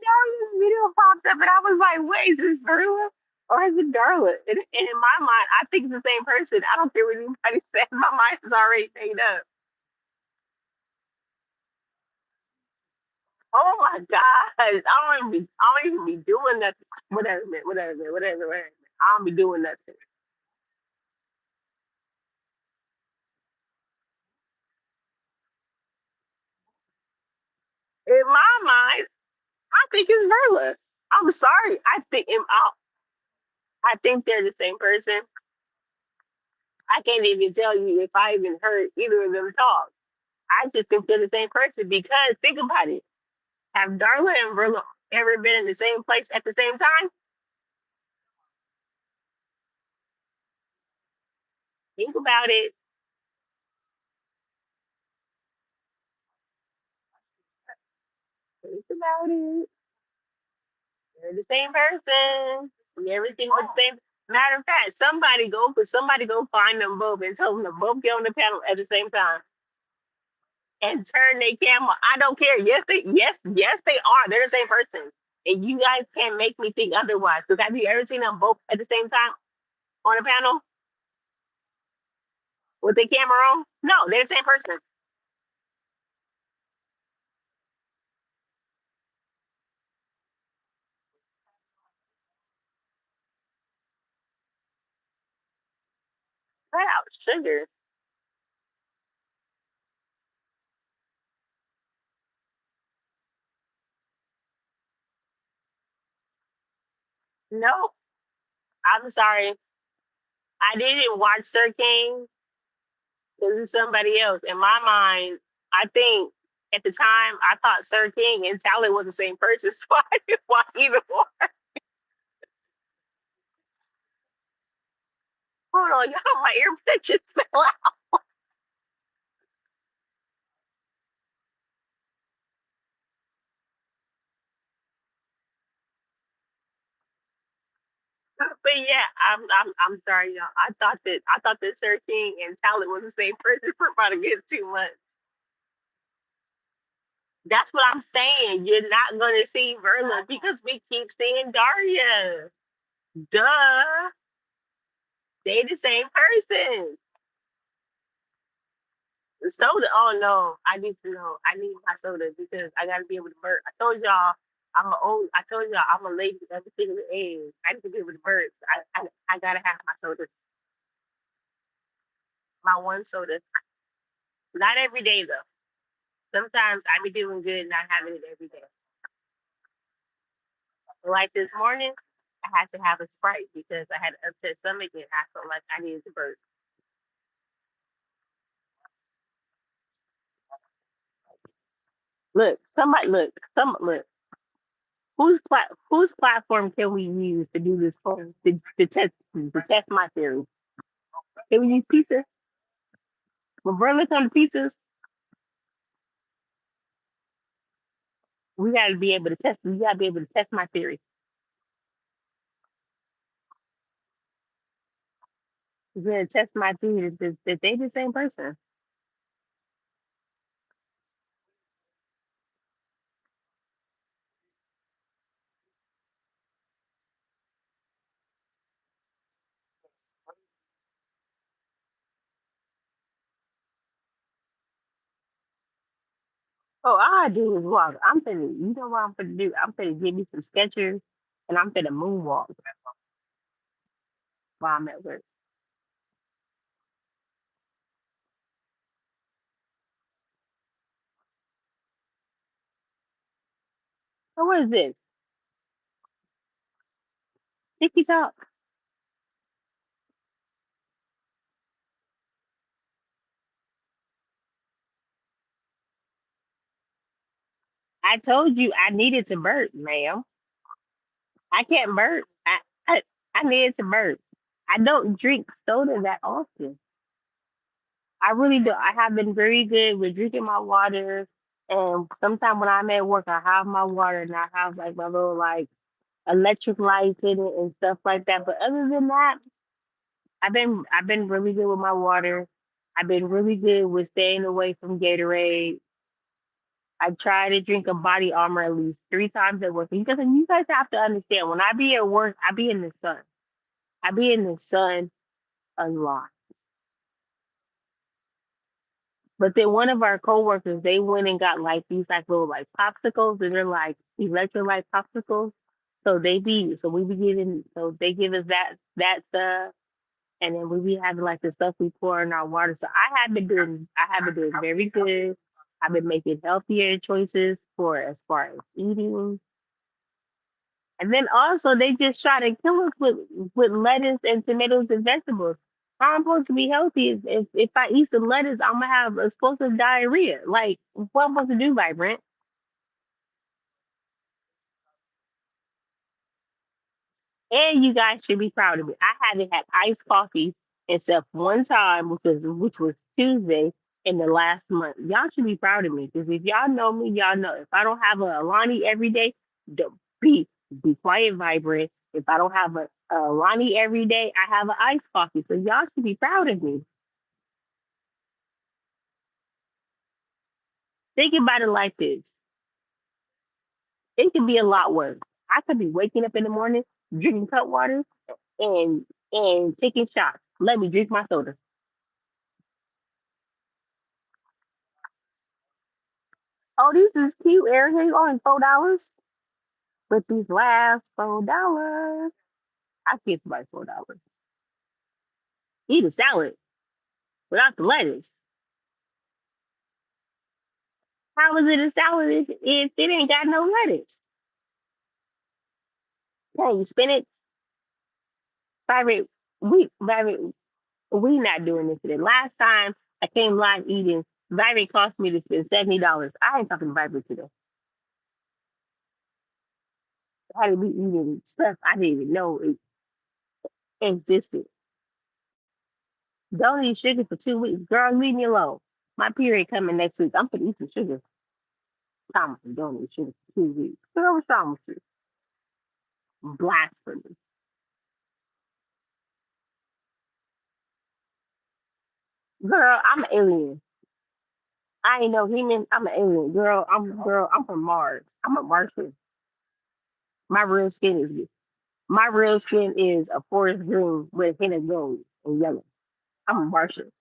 Daria's video popped up, and I was like, wait, is this Darla or is it Darla? And in my mind, I think it's the same person. I don't care what anybody says. My mind is already made up. Oh my gosh, I don't even be doing nothing. Whatever, man, whatever, man, whatever, whatever. I don't be doing nothing. In my mind, I think it's Darla. I'm sorry. I think they're the same person. I can't even tell you if I even heard either of them talk. I just think they're the same person because think about it. Have Darla and Verla ever been in the same place at the same time? Think about it. Think about it. They're the same person. And everything was the same. Matter of fact, somebody go find them both and tell them to both get on the panel at the same time and turn their camera. I don't care. Yes, they are. They're the same person. And you guys can't make me think otherwise. Because have you ever seen them both at the same time on a panel with their camera on? No, they're the same person. Cut out sugar. No, I'm sorry. I didn't watch Sir King. This is somebody else. In my mind, I think at the time I thought Sir King and Talent was the same person, so I didn't watch either one. Hold on, y'all, my earbud just fell out. But yeah, I'm sorry, y'all. I thought that Sir King and Talent was the same person for about a good 2 months. That's what I'm saying. You're not gonna see Verla because we keep seeing Daria. Duh, they the same person. The soda. Oh no, I need to know. I need my soda because I gotta be able to burp. I told y'all I'm a old. I told y'all I'm a lady at every single age. I need to be able to burp. I gotta have my soda. My one soda. Not every day though. Sometimes I be doing good not having it every day. Like this morning, I had to have a Sprite because I had an upset stomach and I felt like I needed to burp. Look. Whose platform can we use to do this for to test my theory? Can we use pizza? When Verla comes to pizzas, we gotta be able to test. We gotta be able to test my theory. We're gonna test my theory that they the same person. Oh, all I do is walk. I'm finna. You know what I'm finna do? I'm finna give me some Skechers, and I'm finna moonwalk while I'm at work. So what is this? TikTok. I told you I needed to burp, ma'am. I can't burp. I I needed to burp. I don't drink soda that often. I really do. I have been very good with drinking my water. And sometimes when I'm at work, I have my water and I have like my little like electric lights in it and stuff like that. But other than that, I've been really good with my water. I've been really good with staying away from Gatorade. I try to drink a body armor at least 3 times at work. Because you guys have to understand when I be at work, I be in the sun. I be in the sun a lot. But then one of our coworkers, they went and got like these like little like popsicles, and they're like electrolyte popsicles. So we be getting, so they give us that stuff, and then we be having like the stuff we pour in our water. So I have been doing very good. I've been making healthier choices for as far as eating. And then also they just try to kill us with lettuce and tomatoes and vegetables. How I'm supposed to be healthy if I eat some lettuce, I'm gonna have explosive diarrhea. Like what I'm supposed to do, Vibrant? And you guys should be proud of me. I haven't had iced coffee except one time, which was Tuesday in the last month. Y'all should be proud of me because if y'all know me, y'all know if I don't have a Alani every day, don't be quiet, Vibrant. If I don't have a Alani every day, I have an iced coffee. So y'all should be proud of me. Think about it like this: it could be a lot worse. I could be waking up in the morning, drinking cut water, and taking shots. Let me drink my soda. Oh, these is cute, Eric. They only $4. But these last $4, I get by $4. Eat a salad. without the lettuce. How is it a salad if it ain't got no lettuce? Hey, spinach, favorite, favorite, we not doing this today. Last time I came live eating, Vibrant cost me to spend $70. I ain't talking Vibrant today. I had to be eating stuff I didn't even know it existed. Don't eat sugar for 2 weeks. Girl, leave me alone. My period coming next week. I'm gonna eat some sugar. Thomas, don't eat sugar for 2 weeks. Girl, what's wrong with you? Blasphemy. Girl, I'm an alien. I ain't no human. I'm an alien. Girl, I'm from Mars. I'm a Martian. My real skin is my real skin is a forest green with a hint of gold and yellow. I'm a Martian.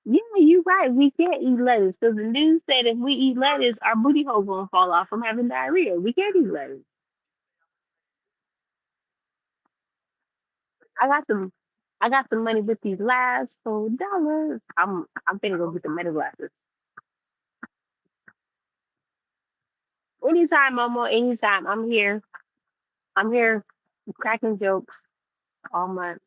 Yeah, you right. We can't eat lettuce because the news said if we eat lettuce, our booty hole gonna fall off from having diarrhea. We can't eat lettuce. I got some. I got some money with these last $4. I'm finna go get the meta glasses. Anytime, Momo. Anytime. I'm here. I'm here cracking jokes all month.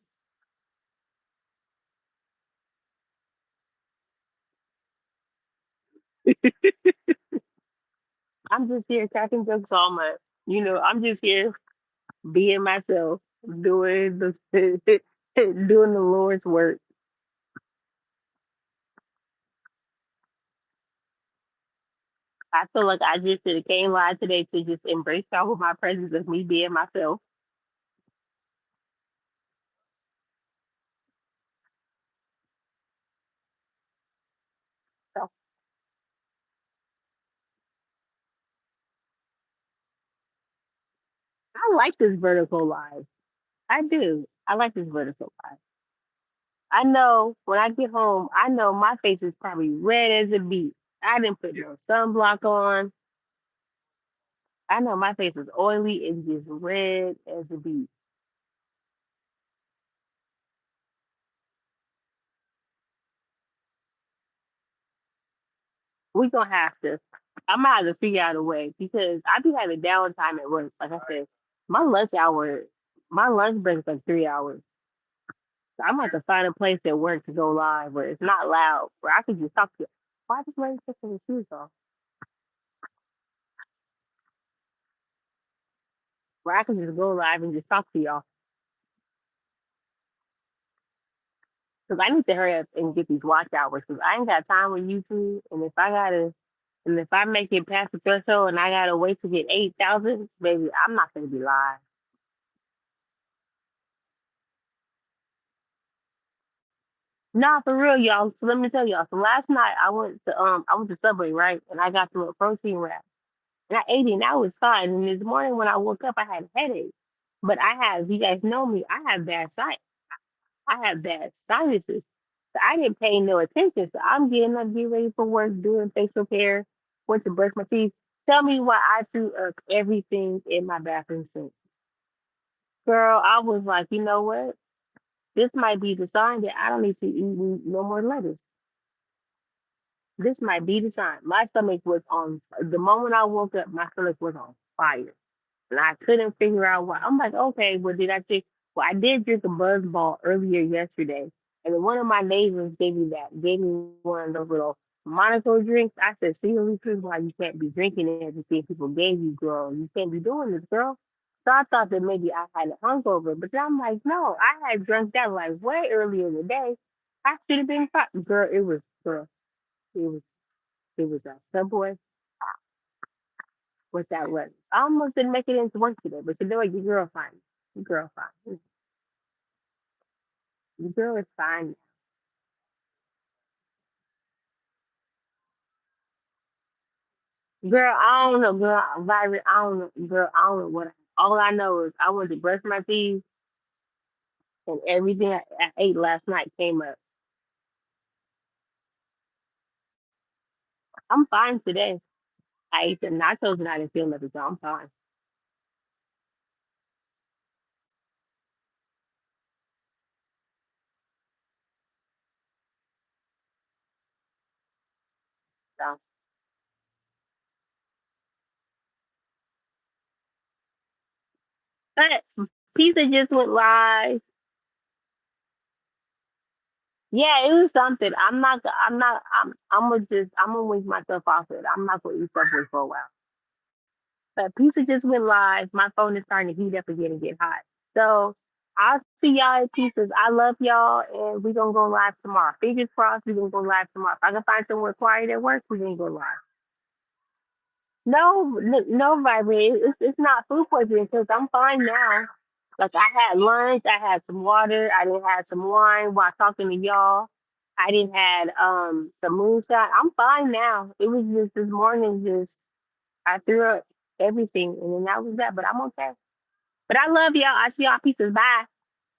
I'm just here cracking jokes all month. I'm just here being myself, doing the doing the Lord's work. I feel like I just should have came live today to just embrace y'all with my presence of me being myself. So I like this vertical live. I do. I like this vertical live. I know when I get home, I know my face is probably red as a beet. I didn't put no sunblock on. I know my face is oily and just red as a beet. We gonna have to. I'm gonna have to figure out a way because I be having downtime at work. Like I said, my lunch hour, my lunch break is like 3 hours. So I'm gonna have to find a place at work to go live where it's not loud, where I can just talk to you. Why does Ray take his shoes off? Where I can just go live and just talk to y'all. Because I need to hurry up and get these watch hours. Because I ain't got time with YouTube. And if I make it past the threshold and I gotta wait to get 8,000, baby, I'm not gonna be live. Nah, for real, y'all. So let me tell y'all. So last night I went to Subway, right? And I got the little protein wrap. And I ate it and I was fine. And this morning when I woke up I had a headache. But you guys know me, I have bad sinuses. So I didn't pay no attention. So I'm getting up, getting ready for work, doing facial care, went to brush my teeth. Tell me why I threw up everything in my bathroom sink. Girl, I was like, you know what? This might be the sign that I don't need to eat no more lettuce. This might be the sign. My stomach was on the moment I woke up, my stomach was on fire. And I couldn't figure out why. I'm like, okay, well, did I take? Well, I did drink a Buzz Ball earlier yesterday, and then one of my neighbors gave me one of those little Monaco drinks. I said, see, the reason why you can't be drinking everything people gave you, girl. You can't be doing this, girl. So I thought that maybe I had a hungover, but then I'm like, no, I had drunk that like way earlier in the day. I should have been fine. Girl, it was, it was a Subway with that lettuce. I almost didn't make it into work today, but you know what? Your girl fine. Your girl fine. Your girl is fine. Girl, I don't know, girl. Virus, I don't know, girl. I don't know what. All I know is I went to brush my teeth, and everything I ate last night came up. I'm fine today. I ate the nachos and I didn't feel nothing, so I'm fine. So, but pizza just went live. Yeah, it was something. I'm not. I'm not. I'm gonna just. I'm gonna wink myself off it. I'm not gonna eat Subway for a while. But pizza just went live. My phone is starting to heat up again and get hot. So I'll see y'all at pizzas. I love y'all, and we're gonna go live tomorrow. Fingers crossed, we're gonna go live tomorrow. If I can find somewhere quiet at work, we're gonna go live. No, no, Vibrate. It's not food poisoning because I'm fine now. Like I had lunch, I had some water, I didn't have some wine while talking to y'all. I didn't had some moonshine. I'm fine now. It was just this morning, just I threw up everything, and then that was that. But I'm okay. But I love y'all. I see y'all pieces. Bye.